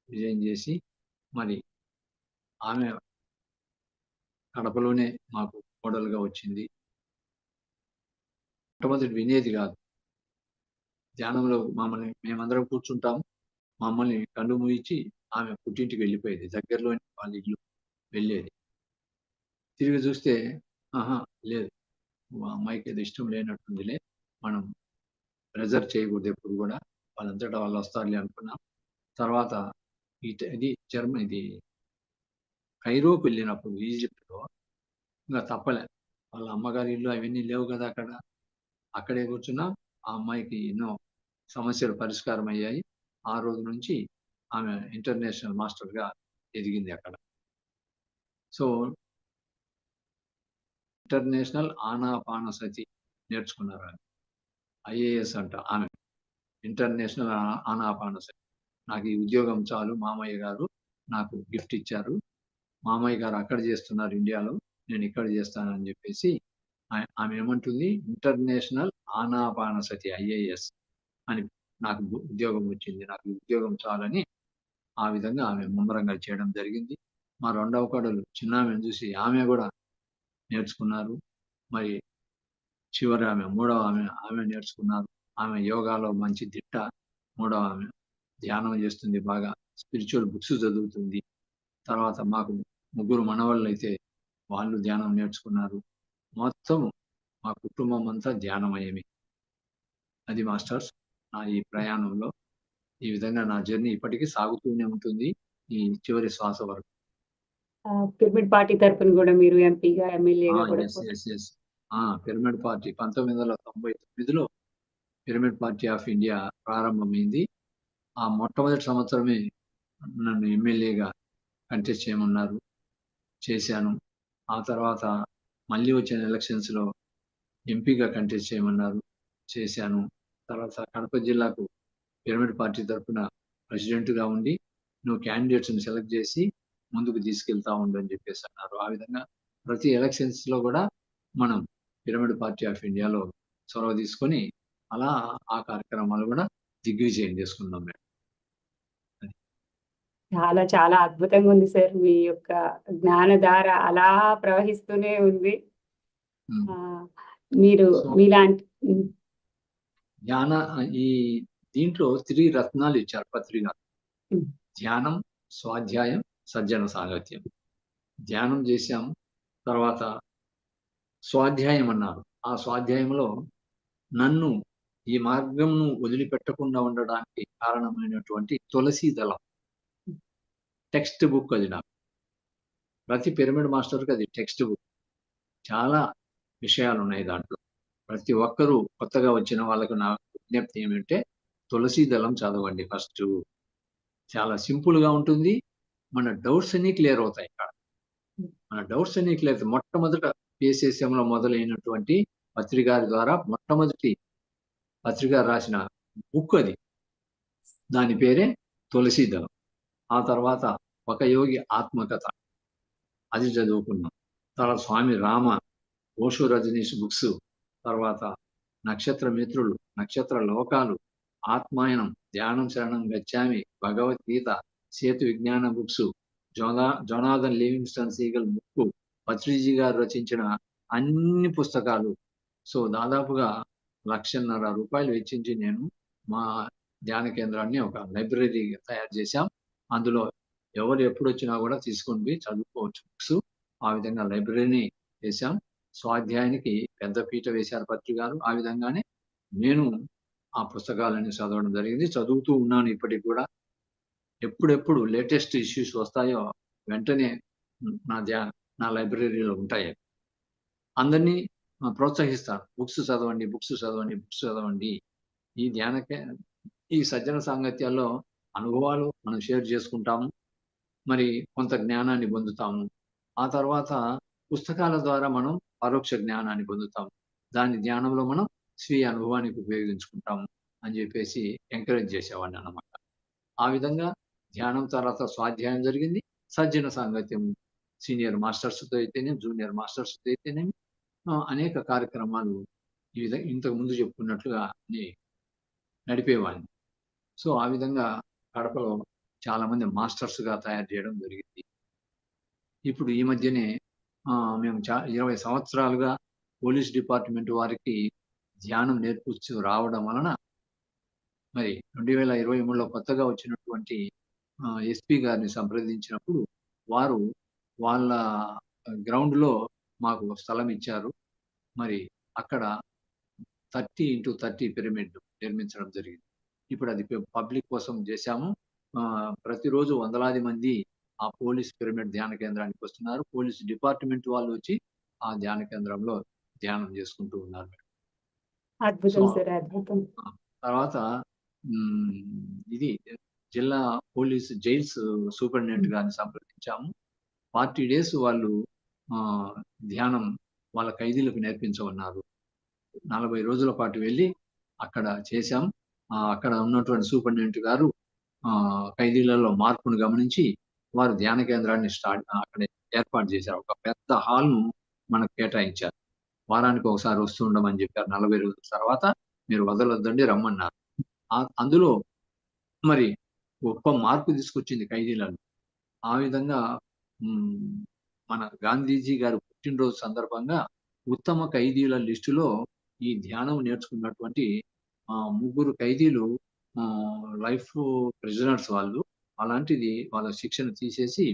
రిజైన్ చేసి మరి ఆమె కడపలోనే మాకు కోడలుగా వచ్చింది. మొట్టమొదటి వినేది కాదు. ధ్యానంలో మేమందరం కూర్చుంటాం. మమ్మల్ని కళ్ళు మూయించి ఆమె పుట్టింటికి వెళ్ళిపోయేది. దగ్గరలోని వాళ్ళ ఇల్లు వెళ్ళేది. తిరిగి చూస్తే ఆహా! లేదు. మా అమ్మాయికి ఏదో ఇష్టం లేనట్టుందిలే. మనం ప్రెజర్ చేయకూడదు ఎప్పుడు గూడా. వాళ్ళంతటా వాళ్ళు వస్తారులే అనుకున్నాం. తర్వాత ఇది కైరోకి వెళ్ళినప్పుడు ఈజిప్ట్‌లో ఇంక తప్పలే. వాళ్ళ అమ్మగారి ఇల్లు అవన్నీ లేవు గదా అక్కడ. అక్కడే కూర్చున్నాం. ఆ అమ్మాయికి ఎన్నో సమస్యలు పరిష్కారం అయ్యాయి. ఆ రోజు నుంచి ఆమె ఇంటర్నేషనల్ మాస్టర్‌గా ఎదిగింది అక్కడ. సో, ఇంటర్నేషనల్ ఆనాపానసతి నేర్చుకున్నారామె. ఐఏఎస్ అంట ఆమె. ఇంటర్నేషనల్ ఆనాపానసతి. నాకు ఈ ఉద్యోగం చాలు మామయ్య గారు నాకు గిఫ్ట్ ఇచ్చారు. మామయ్య గారు అక్కడ చేస్తున్నారు ఇండియాలో. నేను ఇక్కడ చేస్తానని చెప్పేసి ఆమె ఏమంటుంది ఇంటర్నేషనల్ ఆనాపానసతి ఐఏఎస్ అని నాకు ఉద్యోగం వచ్చింది. నాకు ఈ ఉద్యోగం చాలని ఆ విధంగా ఆమె ముమ్మరంగా చేయడం జరిగింది. మా రెండవ కోడలు చిన్నామెను చూసి ఆమె కూడా నేర్చుకున్నారు. మరి చివరి మూడవ ఆమె నేర్చుకున్నారు. ఆమె యోగాలో మంచి దిట్ట. మూడవ ఆమె ధ్యానం చేస్తుంది బాగా. స్పిరిచువల్ బుక్స్ చదువుతుంది. తర్వాత మాకు ముగ్గురు మనవళ్ళైతే వాళ్ళు ధ్యానం నేర్చుకున్నారు. మొత్తం మా కుటుంబం అంతా ధ్యానమయమే. అది మాస్టర్స్ నా ఈ ప్రయాణంలో. ఈ విధంగా నా జర్నీ ఇప్పటికీ సాగుతూనే ఉంటుంది. ఈ చివరి శ్వాస వరకు. పిరమిడ్ పార్టీ తరపున కూడా మీరు ఎంపీగా, ఎమ్మెల్యేగా కూడా yes. Yes. Yes. Pyramid Party 1999లో పిరమిడ్ పార్టీ ఆఫ్ ఇండియా ప్రారంభమైంది. ఆ మొట్టమొదటి సంవత్సరమే నన్ను ఎమ్మెల్యేగా కంటెస్ట్ చేయమన్నారు. చేశాను. ఆ తర్వాత మళ్ళీ వచ్చిన ఎలక్షన్స్‌లో ఎంపీగా కంటెస్ట్ చేయమన్నారు. చేశాను. తర్వాత కడప జిల్లాకు పిరమిడ్ పార్టీ తరపున ప్రెసిడెంట్‌గా ఉండి, నువ్వు క్యాండిడేట్స్‌ని సెలెక్ట్ చేసి ముందుకు తీసుకెళ్తా ఉండు అని చెప్పేసి అన్నారు. ఆ విధంగా ప్రతి ఎలక్షన్స్‌లో కూడా మనం పిరమిడ్ పార్టీ ఆఫ్ ఇండియాలో చొరవ తీసుకొని అలా ఆ కార్యక్రమాలు కూడా దిగ్విజయం చేసుకున్నాం మేము. చాలా చాలా అద్భుతంగా ఉంది సార్. మీ యొక్క జ్ఞానధార అలా ప్రవహిస్తూనే ఉంది. హ్మ్. మీరు సో మీలాంటి ఈ దీంట్లో 3 రత్నాలు ఇచ్చారు పత్రిక. హ్మ్. ధ్యానం, స్వాధ్యాయం, సజ్జన సాంగత్యం. ధ్యానం చేశాం. తర్వాత స్వాధ్యాయం అన్నారు. ఆ స్వాధ్యాయంలో నన్ను ఈ మార్గంను వదిలిపెట్టకుండా ఉండడానికి కారణమైనటువంటి తులసీ దళం. టెక్స్ట్ బుక్ అది నాకు. ప్రతి పిరమిడ్ మాస్టర్‌కి అది టెక్స్ట్ బుక్. చాలా విషయాలున్నాయి దాంట్లో. ప్రతి ఒక్కరూ కొత్తగా వచ్చిన వాళ్ళకి నా విజ్ఞప్తి ఏమంటే తులసీ దళం చదవండి ఫస్టు. చాలా సింపుల్‌గా ఉంటుంది. మన డౌట్స్ అన్నీ క్లియర్ అవుతాయి ఇక్కడ. మన డౌట్స్ అన్నీ క్లియర్ అవుతాయి. మొట్టమొదట PSSMలో మొదలైనటువంటి పత్రిగారి ద్వారా మొట్టమొదటి పత్రిగారు రాసిన బుక్ అది. దాని పేరే తులసీ దళం. ఆ తర్వాత ఒక యోగి ఆత్మకథ అది చదువుకున్నాం. తర్వాత స్వామి రామ, ఓషో రజనీష్ బుక్స్, తర్వాత నక్షత్ర మిత్రులు, నక్షత్ర లోకాలు, ఆత్మాయనం, ధ్యానం శరణం గచ్చామి, Bhagavad Gita, Sethu Vignana books, Jonathan Livingston Seagull book, Patriji గారు రచించిన అన్ని పుస్తకాలు. సో దాదాపుగా ₹1,50,000 వెచ్చించి నేను మా ధ్యాన కేంద్రాన్ని ఒక లైబ్రరీ తయారు చేశాం. అందులో ఎవరు ఎప్పుడొచ్చినా కూడా తీసుకొని పోయి చదువుకోవచ్చు బుక్స్. ఆ విధంగా లైబ్రరీని చేశాం. స్వాధ్యాయానికి పెద్ద పీట వేశారు పత్రిగారు. ఆ విధంగానే నేను ఆ పుస్తకాలన్నీ చదవడం జరిగింది. చదువుతూ ఉన్నాను ఇప్పటికి కూడా. ఎప్పుడెప్పుడు లేటెస్ట్ ఇష్యూస్ వస్తాయో వెంటనే నా నా లైబ్రరీలో ఉంటాయి. అందరినీ ప్రోత్సహిస్తాను. బుక్స్ చదవండి, బుక్స్ చదవండి, బుక్స్ చదవండి. ఈ ఈ సజ్జన సాంగత్యాల్లో అనుభవాలు మనం షేర్ చేసుకుంటాము. మరి కొంత జ్ఞానాన్ని పొందుతాము. ఆ తర్వాత పుస్తకాల ద్వారా మనం పరోక్ష జ్ఞానాన్ని పొందుతాము. దాన్ని ధ్యానంలో మనం స్వీయ అనుభవానికి ఉపయోగించుకుంటాము అని చెప్పేసి ఎంకరేజ్ చేసేవాడిని అన్నమాట. ఆ విధంగా ధ్యానం తర్వాత స్వాధ్యాయం జరిగింది. సజ్జన సాంగత్యం సీనియర్ మాస్టర్స్‌తో అయితేనేమి, జూనియర్ మాస్టర్స్‌తో అయితేనేమి అనేక కార్యక్రమాలు ఇంతకు ముందు చెప్పుకున్నట్లుగా నడిపేవాడిని. సో, ఆ విధంగా కడపలో చాలామంది మాస్టర్స్‌గా తయారు చేయడం జరిగింది. ఇప్పుడు ఈ మధ్యనే మేము 20 సంవత్సరాలుగా పోలీస్ డిపార్ట్‌మెంట్ వారికి ధ్యానం నేర్పిస్తూ రావడం వలన మరి 2023లో కొత్తగా వచ్చినటువంటి ఎస్పీ గారిని సంప్రదించినప్పుడు వారు వాళ్ళ గ్రౌండ్లో మాకు స్థలం ఇచ్చారు. మరి అక్కడ 30x30 పిరమిడ్ నిర్మించడం జరిగింది. ఇప్పుడు అది పబ్లిక్ కోసం చేశాము. ప్రతిరోజు వందలాది మంది ఆ పోలీస్ పిరమిడ్ ధ్యాన కేంద్రానికి వస్తున్నారు. పోలీస్ డిపార్ట్మెంట్ వాళ్ళు వచ్చి ఆ ధ్యాన కేంద్రంలో ధ్యానం చేసుకుంటూ ఉన్నారు. అద్భుతం సార్, అద్భుతం. తర్వాత ఇది జిల్లా పోలీస్ జైల్స్ సూపరింటెండెంట్ గారిని సంప్రదించాము. 40 days వాళ్ళు ధ్యానం వాళ్ళ ఖైదీలకు నేర్పించమన్నారు. 40 రోజుల పాటు వెళ్ళి అక్కడ చేశాం. అక్కడ ఉన్నటువంటి సూపరింటెండెంట్ గారు ఖైదీలలో మార్పును గమనించి వారు ధ్యాన కేంద్రాన్ని అక్కడ ఏర్పాటు చేశారు. ఒక పెద్ద హాల్ను మనకు కేటాయించారు. వారానికి ఒకసారి వస్తూ ఉండమని చెప్పారు. 40 రోజుల తర్వాత మీరు వదలొద్దండి, రమ్మన్నారు. అందులో మరి గొప్ప మార్పు తీసుకొచ్చింది ఖైదీలను. ఆ విధంగా మన గాంధీజీ గారు పుట్టినరోజు సందర్భంగా ఉత్తమ ఖైదీల లిస్టులో ఈ ధ్యానం నేర్చుకున్నటువంటి 3 ఖైదీలు లైఫ్ ప్రిజనర్స్ వాళ్ళు. అలాంటిది వాళ్ళ శిక్షణ తీసేసి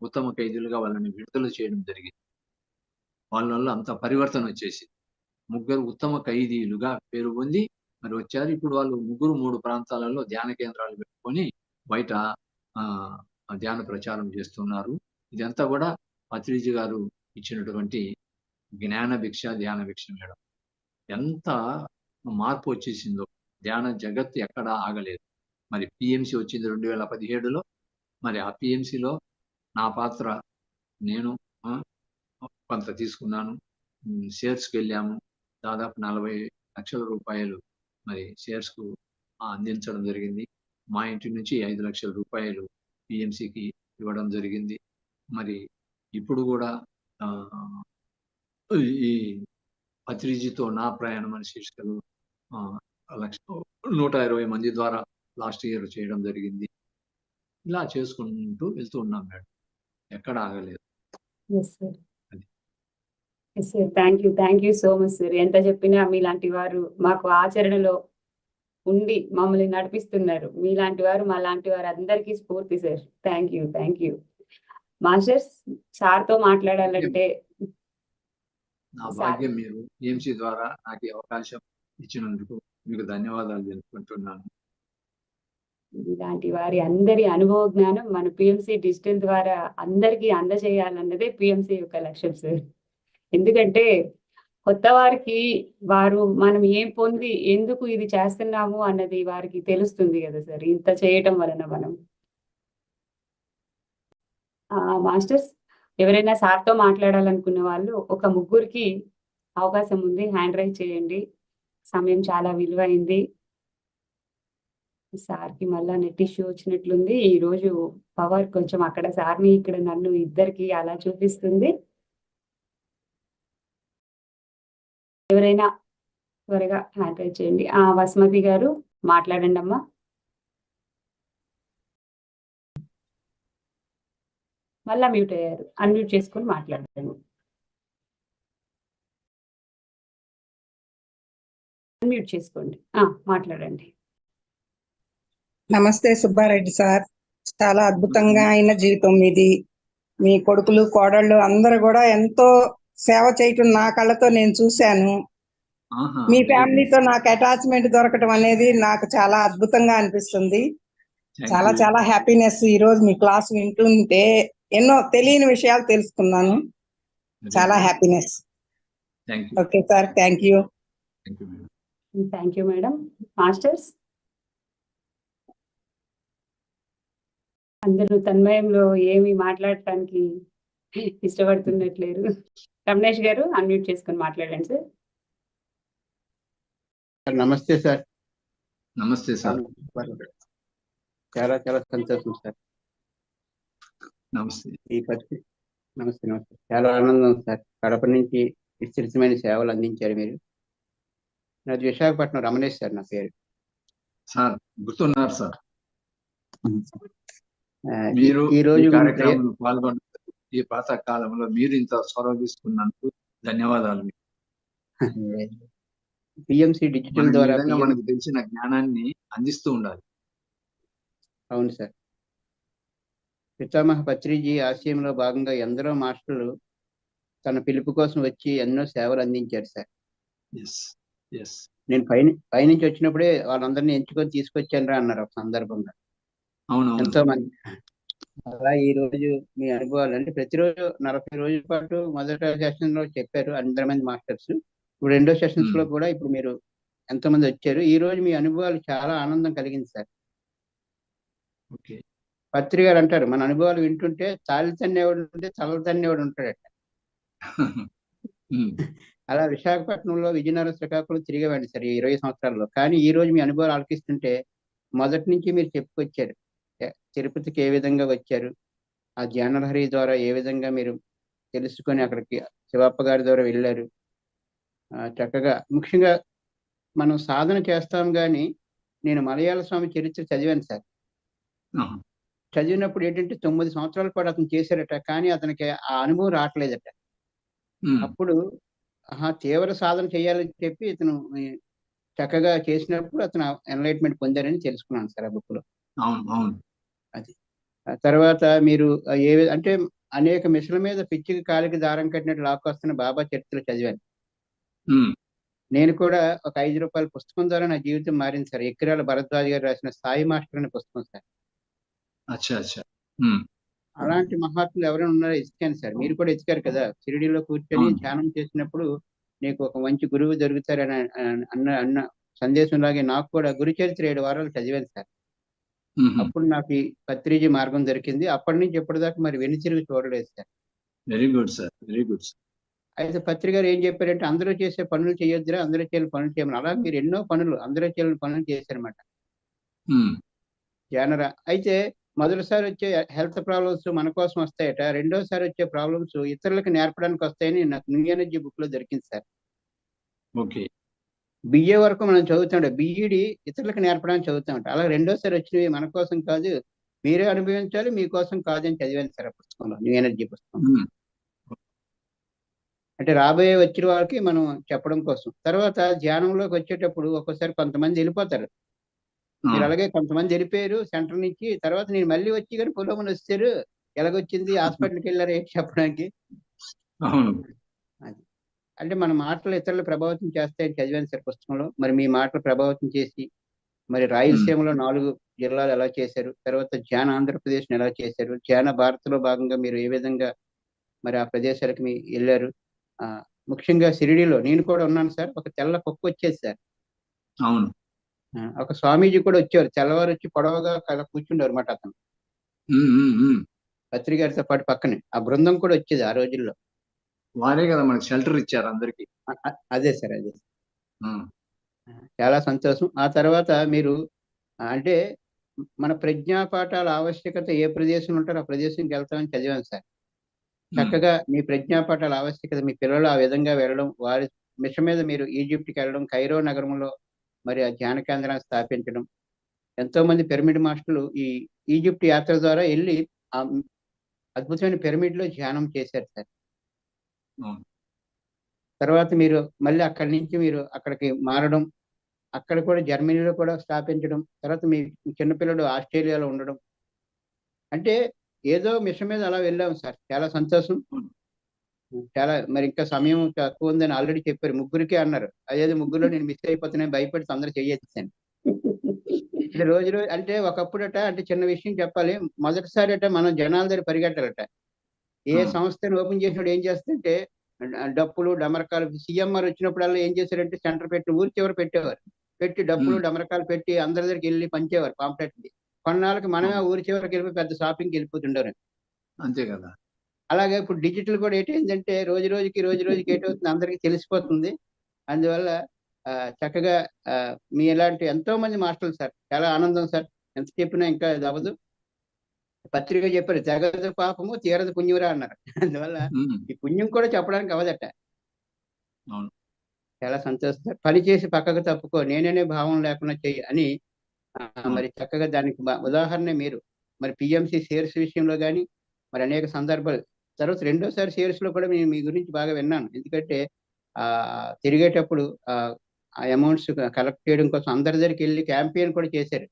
ఉత్తమ ఖైదీలుగా వాళ్ళని విడుదల చేయడం జరిగింది. వాళ్ళ వల్ల అంత పరివర్తన వచ్చేసింది. 3 ఉత్తమ ఖైదీలుగా పేరు పొంది మరి వచ్చారు. ఇప్పుడు వాళ్ళు 3 ప్రాంతాలలో ధ్యాన కేంద్రాలు పెట్టుకొని బయట ధ్యాన ప్రచారం చేస్తున్నారు. ఇదంతా కూడా పత్రిజీ గారు ఇచ్చినటువంటి జ్ఞాన భిక్ష, ధ్యాన భిక్ష మేడం. ఎంత మార్పు వచ్చేసిందో, ధ్యాన జగత్తు ఎక్కడా ఆగలేదు. మరి పిఎంసి వచ్చింది 2017లో. మరి ఆ పిఎంసిలో నా పాత్ర నేను కొంత తీసుకున్నాను. షేర్స్కి వెళ్ళాము. దాదాపు 40 లక్షల రూపాయలు మరి షేర్స్కు అందించడం జరిగింది. మా ఇంటి నుంచి 5 లక్షల రూపాయలు పిఎంసికి ఇవ్వడం జరిగింది. మరి ఇప్పుడు కూడా ఈ పత్రిజీతో నా ప్రయాణం అని శీర్షికలు 120 మంది ద్వారా లాస్ట్ ఇయర్ చేయడం జరిగింది. ఇలా చేసుకుంటూ వెళ్తూ ఉన్నాం మేడం, ఎక్కడ ఆగలేదు. Thank you so much sir. ఎంత చెప్పినా మీలాంటి వారు మాకు ఆచరణలో ఉండి మమ్మల్ని నడిపిస్తున్నారు. మీలాంటి వారు మా లాంటి వారు అందరికీ స్ఫూర్తి సార్. Thank you masters. సార్తో మాట్లాడాలంటే నా భాగ్యం. మీరు పిఎంసి ద్వారా నాకు ఈ అవకాశం ఇచ్చినందుకు మీకు ధన్యవాదాలు తెలుపుకుంటున్నాను. ఇలాంటి వారి అందరి అనుభవ జ్ఞానం మన పిఎంసి డిజిటల్ ద్వారా అందరికీ అందజేయాలన్నదే పిఎంసి యొక్క లక్ష్యం సార్. ఎందుకంటే కొత్త వారికి వారు మనం ఏం పొంది ఎందుకు ఇది చేస్తున్నాము అన్నది వారికి తెలుస్తుంది కదా సార్, ఇంత చేయటం వలన మనం. మాస్టర్స్, ఎవరైనా సార్తో మాట్లాడాలనుకున్న వాళ్ళు ఒక 3కి అవకాశం ఉంది, హ్యాండ్ రైజ్ చేయండి. సమయం చాలా విలువైంది. సార్కి మళ్ళా నెట్ ఇష్యూ వచ్చినట్లుంది. ఈరోజు పవర్ కొంచెం అక్కడ సార్ని ఇక్కడ నన్ను ఇద్దరికి అలా చూపిస్తుంది. ఎవరైనా త్వరగా హ్యాండ్ రైజ్ చేయండి. వసుమతి గారు మాట్లాడండి అమ్మా. మళ్ళా మ్యూట్ అయ్యారు, అన్మ్యూట్ చేసుకొని మాట్లాడండి. అన్మ్యూట్ చేసుకోండి, మాట్లాడండి. నమస్తే సుబ్బారెడ్డి సార్. చాలా అద్భుతంగా అయిన జీవితం మీది. మీ కొడుకులు కోడళ్ళు అందరూ కూడా ఎంతో సేవ చేయటం నా కళ్ళతో నేను చూశాను. మీ ఫ్యామిలీతో నాకు అటాచ్మెంట్ దొరకటం అనేది నాకు చాలా అద్భుతంగా అనిపిస్తుంది. చాలా చాలా హ్యాపీనెస్. ఈ రోజు మీ క్లాస్ వింటుంటే ఎన్నో తెలియని విషయాలు తెలుసుకున్నాను. చాలా happiness. Okay sir, thank you madam. Masters అందరూ తన్మయంలో ఏమి మాట్లాడటానికి ఇష్టపడుతున్నట్లేరు. రమేష్ గారు అన్మ్యూట్ చేసుకొని మాట్లాడండి సార్. నమస్తే సార్. నమస్తే సార్. చాలా చాలా సంతోషం సార్. నమస్తే. నమస్తే. చాలా ఆనందం సార్. కడప నుంచి విస్తృతమైన సేవలు అందించారు మీరు. నాది విశాఖపట్నం, రమణేష్ సార్ నా పేరు. సార్ గుర్తున్నారు సార్. మీరు ఈ రోజు కార్యక్రమంలో పాల్గొన్న ఈ పాత కాలంలో మీరు ఇంత చొరవ తీసుకున్నందుకు ధన్యవాదాలు. పిఎంసి డిజిటల్ ద్వారా మనకు తెలిసిన జ్ఞానాన్ని అందిస్తూ ఉండాలి. అవును సార్. పితామహ పత్రిజీ ఆశయంలో భాగంగా ఎందరో మాస్టర్లు తన పిలుపు కోసం వచ్చి ఎన్నో సేవలు అందించారు సార్. ఎస్ ఎస్ నేను పైనుంచి వచ్చినప్పుడే వాళ్ళందరినీ ఎంచుకొని తీసుకొచ్చాను రా అన్నారు ఒక సందర్భంగా. అవునవును ఎంతో మంది అలా ఈ రోజు మీ అనుభవాలు అంటే ప్రతిరోజు 40 రోజుల పాటు మొదట సెషన్ లో చెప్పారు 100 మంది మాస్టర్స్. ఇప్పుడు రెండో సెషన్స్ లో కూడా ఇప్పుడు మీరు ఎంతో మంది వచ్చారు. ఈ రోజు మీ అనుభవాలు చాలా ఆనందం కలిగింది సార్. ఓకే పత్రి గారు అంటారు మన అనుభవాలు వింటుంటే తాళి తన్నేవాడు ఉంటే తల తన్నేవాడు ఉంటాడట. అలా విశాఖపట్నంలో విజయనగరం శ్రీకాకుళం తిరిగేవాడిని సార్ ఈ 20 సంవత్సరాల్లో. కానీ ఈ రోజు మీ అనుభవాలు ఆలకిస్తుంటే మొదటి నుంచి మీరు చెప్పుకొచ్చారు తిరుపతికి ఏ విధంగా వచ్చారు, ఆ జ్ఞానలహరి ద్వారా ఏ విధంగా మీరు తెలుసుకొని అక్కడికి శివప్ప గారి ద్వారా వెళ్ళారు. చక్కగా ముఖ్యంగా మనం సాధన చేస్తాం కానీ నేను మలయాళ స్వామి చరిత్ర చదివాను సార్. చదివినప్పుడు ఏంటంటే 9 సంవత్సరాల పాటు అతను చేశారట, కానీ అతనికి ఆ అనుభవం రావట్లేదట. అప్పుడు తీవ్ర సాధన చేయాలని చెప్పి ఇతను చక్కగా చేసినప్పుడు అతను ఎన్లైట్మెంట్ పొందారని తెలుసుకున్నాను సార్ ఆ బుక్ లో. అది తర్వాత మీరు అంటే అనేక మిషల మీద పిచ్చికి కాలికి దారం కట్టినట్టు లాక్కొస్తున్న బాబా చరిత్రలు చదివాను. నేను కూడా ఒక 5 రూపాయల పుస్తకం ద్వారా నా జీవితం మారింది సార్. ఎక్కిరాల భరద్వాజ్ గారు రాసిన సాయి మాస్టర్ అనే పుస్తకం సార్. అలాంటి మహాత్ములు ఎవరైనా ఉన్నారో ఎతికాను సార్. మీరు కూడా ఎతికారు కదా, షిరిడీలో కూర్చొని ధ్యానం చేసినప్పుడు నీకు ఒక మంచి గురువు దొరుకుతారని అన్న సందేశం లాగే నాకు కూడా గురు చరిత్ర 7 వారాలు చదివాను సార్. అప్పుడు నాకు ఈ పత్రిజీ మార్గం దొరికింది. అప్పటి నుంచి ఎప్పటిదాకా మరి వెనుతిరిగి చూడలేదు sir. Very good sir, very good. అయితే పత్రి గారు ఏం చెప్పారంటే అందరూ చేసే పనులు చేయొద్దురా, అందరూ చేయని పనులు చేయమని. అలా మీరు ఎన్నో పనులు అందరూ చేయని పనులు చేశారన్నమాట జానరా. అయితే మొదటిసారి వచ్చే హెల్త్ ప్రాబ్లమ్స్ మన కోసం వస్తాయట, రెండోసారి వచ్చే ప్రాబ్లమ్స్ ఇతరులకు నేర్పడానికి వస్తాయని నాకు న్యూ ఎనర్జీ బుక్ లో దొరికింది సార్. ఓకే, బిఏ వరకు మనం చదువుతాం, బిఈడి ఇతరులకు నేర్పడానికి చదువుతాం. అలా రెండోసారి వచ్చినవి మన కోసం కాదు, మీరే అనుభవించాలి, మీకోసం కాదని చదివాను సార్ ఆ పుస్తకంలో, న్యూ ఎనర్జీ పుస్తకం. అంటే రాబోయే వచ్చిన వాళ్ళకి మనం చెప్పడం కోసం. తర్వాత ధ్యానంలోకి వచ్చేటప్పుడు ఒక్కోసారి కొంతమంది వెళ్ళిపోతారు. మీరు అలాగే కొంతమంది వెళ్ళిపోయారు సెంటర్ నుంచి. తర్వాత నేను మళ్ళీ వచ్చి కానీ పొలమని వచ్చారు, ఎలాగొచ్చింది, హాస్పిటల్కి వెళ్ళారు ఏంటి చెప్పడానికి. అది అంటే మన మాటలు ఇతరులు ప్రభావితం చేస్తాయని చదివాను సార్ పుస్తకంలో. మరి మీ మాటలు ప్రభావితం చేసి మరి రాయలసీమలో 4 జిల్లాలు ఎలా చేశారు, తర్వాత ధ్యాన ఆంధ్రప్రదేశ్ని ఎలా చేశారు, ధ్యాన భారత్లో భాగంగా మీరు ఏ విధంగా మరి ఆ ప్రదేశాలకు మీ వెళ్ళారు. ముఖ్యంగా షిరిడీలో నేను కూడా ఉన్నాను సార్. ఒక తెల్ల కుక్క వచ్చేది సార్. అవును, ఒక స్వామీజీ కూడా వచ్చారు, తెల్లవారు వచ్చి పొడవగా కూర్చుండేవారు అన్నమాట అతను. పత్రికారితో పాటు పక్కనే ఆ బృందం కూడా వచ్చేది ఆ రోజుల్లో. వారే కదా మనకి షెల్టర్ ఇచ్చారు అందరికి. అదే సార్, అదే చాలా సంతోషం. ఆ తర్వాత మీరు అంటే మన ప్రజ్ఞా పాఠాల ఆవశ్యకత ఏ ప్రదేశంలో ఉంటారో ఆ ప్రదేశంకి వెళ్తామని చదివాను సార్. చక్కగా మీ ప్రజ్ఞా పాఠాల ఆవశ్యకత, మీ పిల్లలు ఆ విధంగా వెళ్ళడం, వారి మిషన్ మీద మీరు ఈజిప్ట్కి వెళ్ళడం, కైరో నగరంలో మరి ఆ ధ్యాన కేంద్రాన్ని స్థాపించడం. ఎంతో మంది పిరమిడ్ మాస్టర్లు ఈ ఈజిప్ట్ యాత్ర ద్వారా వెళ్ళి ఆ అద్భుతమైన పిరమిడ్ లో ధ్యానం చేశారు సార్. తర్వాత మీరు మళ్ళీ అక్కడి నుంచి మీరు అక్కడికి మారడం, అక్కడ కూడా జర్మనీలో కూడా స్థాపించడం, తర్వాత మీ చిన్నపిల్లడు ఆస్ట్రేలియాలో ఉండడం. అంటే ఏదో మిషన్ మీద అలా వెళ్ళాము సార్. చాలా సంతోషం. చాలా మరి ఇంకా సమయం తక్కువ ఉందని ఆల్రెడీ చెప్పారు, ముగ్గురికి అన్నారు. అదేదో ముగ్గురులో నేను మిస్ అయిపోతున్నాను భయపడి తొందర చెయ్యొచ్చాను. అంటే రోజు అంటే ఒకప్పుడట, అంటే చిన్న విషయం చెప్పాలి, మొదటిసారి అట మనం జనాల దగ్గర పరిగెట్టాలట. ఏ సంస్థను ఓపెన్ చేసినప్పుడు ఏం చేస్తుంటే డప్పులు డమరకాలు, సీఎంఆర్ వచ్చినప్పుడల్లా ఏం చేశారంటే సెంటర్ పెట్టి ఊరి చివరి పెట్టేవారు, పెట్టి డప్పులు డమరకాలు పెట్టి అందరి దగ్గరికి వెళ్ళి పంచేవారు పాంప్లెట్. కొన్నాళ్ళకి మనమే ఊరి చివరికి వెళ్ళి పెద్ద షాపింగ్కి వెళ్ళిపోతుండారు. అంతే కదా. అలాగే ఇప్పుడు డిజిటల్ కూడా ఏంటంటే రోజు రోజుకి ఏటవుతుంది అందరికీ తెలిసిపోతుంది. అందువల్ల చక్కగా మీ ఇలాంటి ఎంతో మంది మాస్టర్లు సార్. చాలా ఆనందం సార్, ఎంత చెప్పినా ఇంకా ఇది అవ్వదు. పత్రిక చెప్పారు, తెగదు పాపము తీరదు పుణ్యమురా అన్నారు. అందువల్ల ఈ పుణ్యం కూడా చెప్పడానికి అవ్వదట. చాలా సంతోషం సార్. పని చేసి పక్కకు తప్పుకో, నేననే భావం లేకుండా చెయ్యి అని మరి చక్కగా దానికి ఉదాహరణ మీరు. మరి పిఎంసి షేర్స్ విషయంలో కానీ మరి అనేక సందర్భాలు. తర్వాత రెండోసారి షేర్స్ లో కూడా మీ గురించి బాగా విన్నాను. ఎందుకంటే తిరిగేటప్పుడు ఆ అమౌంట్స్ కలెక్ట్ చేయడం కోసం అందరి దగ్గరికి వెళ్ళి క్యాంపెయిన్ కూడా చేశారు.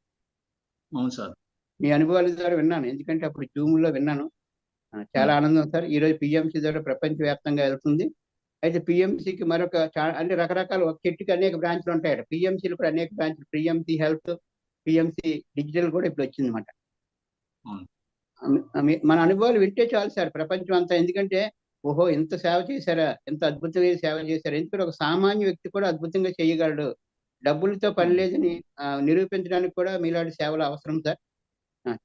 అవును సార్. మీ అనుభవాల ద్వారా విన్నాను, ఎందుకంటే అప్పుడు జూమ్లో విన్నాను. చాలా ఆనందం సార్. ఈరోజు పిఎంసి ద్వారా ప్రపంచవ్యాప్తంగా వెళ్తుంది. అయితే పిఎంసికి మరొక అంటే రకరకాల ఒక చెట్టుకి అనేక బ్రాంచ్లు ఉంటాయి. పిఎంసీలు కూడా అనేక బ్రాంచ్లు, పిఎంసి హెల్త్, పిఎంసి డిజిటల్ కూడా ఇప్పుడు వచ్చింది అనమాట. మన అనుభవాలు వింటే చాలు సార్ ప్రపంచం అంతా. ఎందుకంటే ఓహో ఇంత సేవ చేశారా, ఎంత అద్భుతమైన సేవ చేశారా. ఎందుకంటే ఒక సామాన్య వ్యక్తి కూడా అద్భుతంగా చేయగలడు, డబ్బులతో పని లేదని నిరూపించడానికి కూడా మీలాంటి సేవలు అవసరం సార్.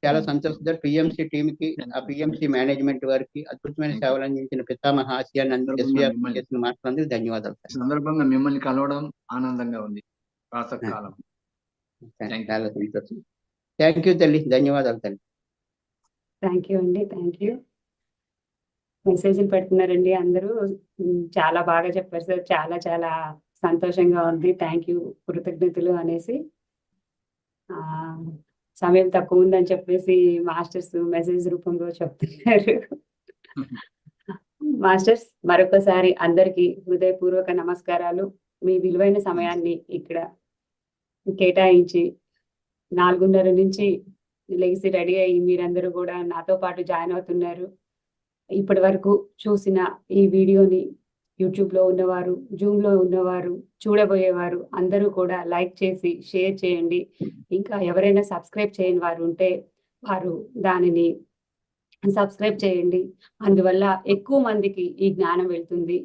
చాలా సంతోషం సార్. పిఎంసి టీంకి, ఆ పిఎంసి మేనేజ్మెంట్ వారికి అద్భుతమైన సేవలు అందించిన పితామహ ఆసియాన్ని చేసిన మాటలందుకు ధన్యవాదాలు సార్. సందర్భంగా మిమ్మల్ని కలవడం ఆనందంగా ఉంది. ప్రాతకాలం. చాలా సంతోషం. థ్యాంక్ యూ తల్లి, ధన్యవాదాలు తల్లి. థ్యాంక్ యూ అండి, థ్యాంక్ యూ. మెసేజ్లు పెడుతున్నారండి అందరూ. చాలా బాగా చెప్పారు సార్, చాలా చాలా సంతోషంగా ఉంది, థ్యాంక్ యూ, కృతజ్ఞతలు అనేసి. సమయం తక్కువ ఉందని చెప్పేసి మాస్టర్స్ మెసేజ్ రూపంలో చెప్తున్నారు. మాస్టర్స్ మరొకసారి అందరికీ హృదయపూర్వక నమస్కారాలు. మీ విలువైన సమయాన్ని ఇక్కడ కేటాయించి 4:30 నుంచి లేచి రెడీ అయ్యి మీరందరూ కూడా నాతో పాటు జాయిన్ అవుతున్నారు. ఇప్పటి వరకు చూసిన ఈ వీడియోని యూట్యూబ్లో ఉన్నవారు, జూమ్లో ఉన్నవారు, చూడబోయేవారు అందరూ కూడా లైక్ చేసి షేర్ చేయండి. ఇంకా ఎవరైనా సబ్స్క్రైబ్ చేయని వారు ఉంటే వారు దానిని సబ్స్క్రైబ్ చేయండి. అందువల్ల ఎక్కువ మందికి ఈ జ్ఞానం వెళ్తుంది.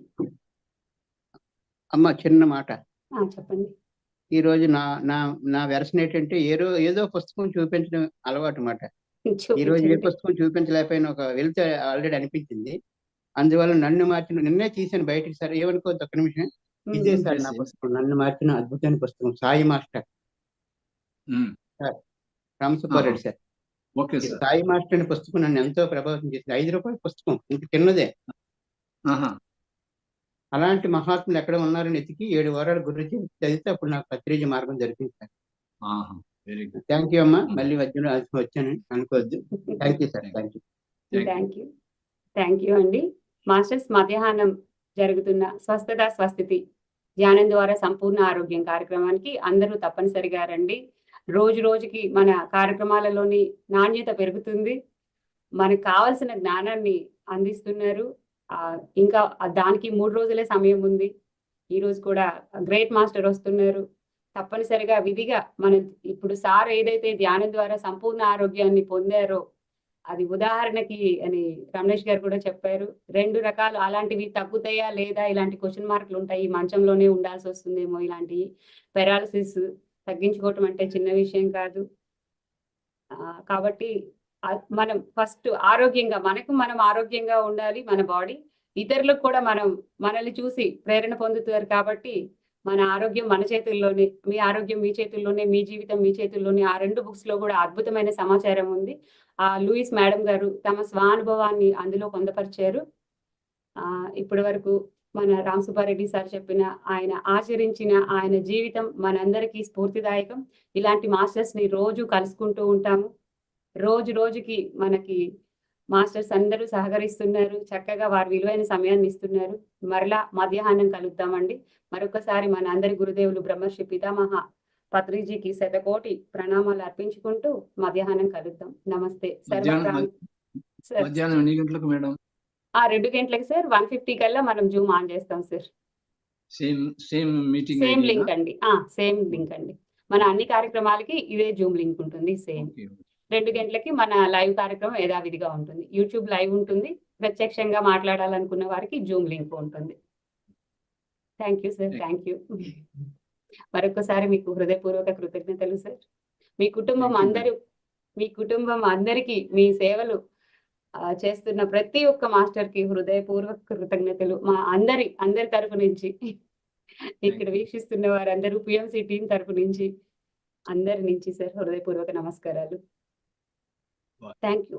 అమ్మ చిన్న మాట చెప్పండి. ఈ రోజు నా నా నా వెర్షన్ ఏంటంటే ఏదో పుస్తకం చూపించడం అలవాటు మాట. ఈ రోజు ఏ పుస్తకం చూపించలేకపోయినా ఒక వెళ్తే ఆల్రెడీ అనిపించింది. అందువల్ల నన్ను మార్చిన, నిన్నే తీసాను బయటికి సార్, ఏమనుకోవద్దు, ఒక్క నిమిషం. ఇదే సార్ నా పుస్తకం, నన్ను మార్చిన అద్భుతమైన పుస్తకం, Sai master sir, Ramasubba Reddy sir. Sai master అనే పుస్తకం నన్ను ఎంతో ప్రభావితం చేసింది. 5 రూపాయల పుస్తకం, ఇంత చిన్నదే. అలాంటి మహాత్ములు ఎక్కడ ఉన్నారని ఎతికి 7 వారాల గురించి చదివితే అప్పుడు నాకు పత్రిజ మార్గం దొరికింది సార్. థ్యాంక్ యూ అమ్మా. మళ్ళీ మధ్యలో వచ్చాను అనుకోవద్దు. Thank you sir. Thank you. Thank you అండి. మాస్టర్స్ మధ్యాహ్నం జరుగుతున్న స్వస్థత స్వస్థితి ధ్యానం ద్వారా సంపూర్ణ ఆరోగ్యం కార్యక్రమానికి అందరూ తప్పనిసరిగా రండి. రోజు రోజుకి మన కార్యక్రమాలలోని నాణ్యత పెరుగుతుంది. మనకు కావాల్సిన జ్ఞానాన్ని అందిస్తున్నారు. ఇంకా దానికి 3 రోజులే సమయం ఉంది. ఈ రోజు కూడా గ్రేట్ మాస్టర్ వస్తున్నారు. తప్పనిసరిగా విధిగా మనం ఇప్పుడు సార్ ఏదైతే ధ్యానం ద్వారా సంపూర్ణ ఆరోగ్యాన్ని పొందారో అది ఉదాహరణకి అని రమేష్ గారు కూడా చెప్పారు. 2 రకాలు అలాంటివి తగ్గుతాయా లేదా ఇలాంటి క్వశ్చన్ మార్కులు ఉంటాయి. మంచంలోనే ఉండాల్సి వస్తుందేమో, ఇలాంటి పెరాలసిస్ తగ్గించుకోవటం అంటే చిన్న విషయం కాదు. కాబట్టి మనం ఫస్ట్ ఆరోగ్యంగా మనం ఆరోగ్యంగా ఉండాలి. మన బాడీ ఇతరులకు కూడా మనల్ని చూసి ప్రేరణ పొందుతారు. కాబట్టి మన ఆరోగ్యం మన చేతుల్లోనే, మీ ఆరోగ్యం మీ చేతుల్లోనే, మీ జీవితం మీ చేతుల్లోనే. ఆ 2 బుక్స్ లో కూడా అద్భుతమైన సమాచారం ఉంది. లూయిస్ మేడం గారు తమ స్వానుభవాన్ని అందులో పొందపరిచారు. ఇప్పటి వరకు మన రామసుబ్బారెడ్డి సార్ చెప్పిన, ఆయన ఆచరించిన ఆయన జీవితం మనందరికీ స్ఫూర్తిదాయకం. ఇలాంటి మాస్టర్స్ ని రోజు కలుసుకుంటూ ఉంటాము. రోజు రోజుకి మనకి మాస్టర్స్ అందరూ సహకరిస్తున్నారు. చక్కగా వారి విలువైన సమయాన్ని ఇస్తున్నారు. మరలా మధ్యాహ్నం కలుద్దామండి. మరొకసారి మన అందరి గురుదేవులు బ్రహ్మర్షి పితామహ పత్రిజీకి శతకోటి ప్రణామాలు అర్పించుకుంటూ మధ్యాహ్నం కలుద్దాం. నమస్తే. మధ్యాహ్నం 2 గంటలకు మేడం. 2 గంటలకు సార్. 1:50 కల్లా మనం జూమ్ ఆన్ చేస్తాం sir. Same meeting, same link అండి. సేమ్ లింక్ అండి. మన అన్ని కార్యక్రమాలకి ఇదే జూమ్ లింక్ ఉంటుంది. సేమ్ 2 గంటలకి మన లైవ్ కార్యక్రమం యథావిధిగా ఉంటుంది. యూట్యూబ్ లైవ్ ఉంటుంది. ప్రత్యక్షంగా మాట్లాడాలనుకున్న వారికి జూమ్ లింక్ ఉంటుంది. Thank you sir. Thank you. మరొకసారి మీకు హృదయపూర్వక కృతజ్ఞతలు సార్. మీ కుటుంబం అందరికీ మీ సేవలు చేస్తున్న ప్రతి ఒక్క మాస్టర్ కి హృదయపూర్వక కృతజ్ఞతలు మా అందరి తరపు నుంచి, ఇక్కడ వీక్షిస్తున్న వారందరూ పిఎంసి టీం తరపు నుంచి, అందరి నుంచి సార్ హృదయపూర్వక నమస్కారాలు. Thank you.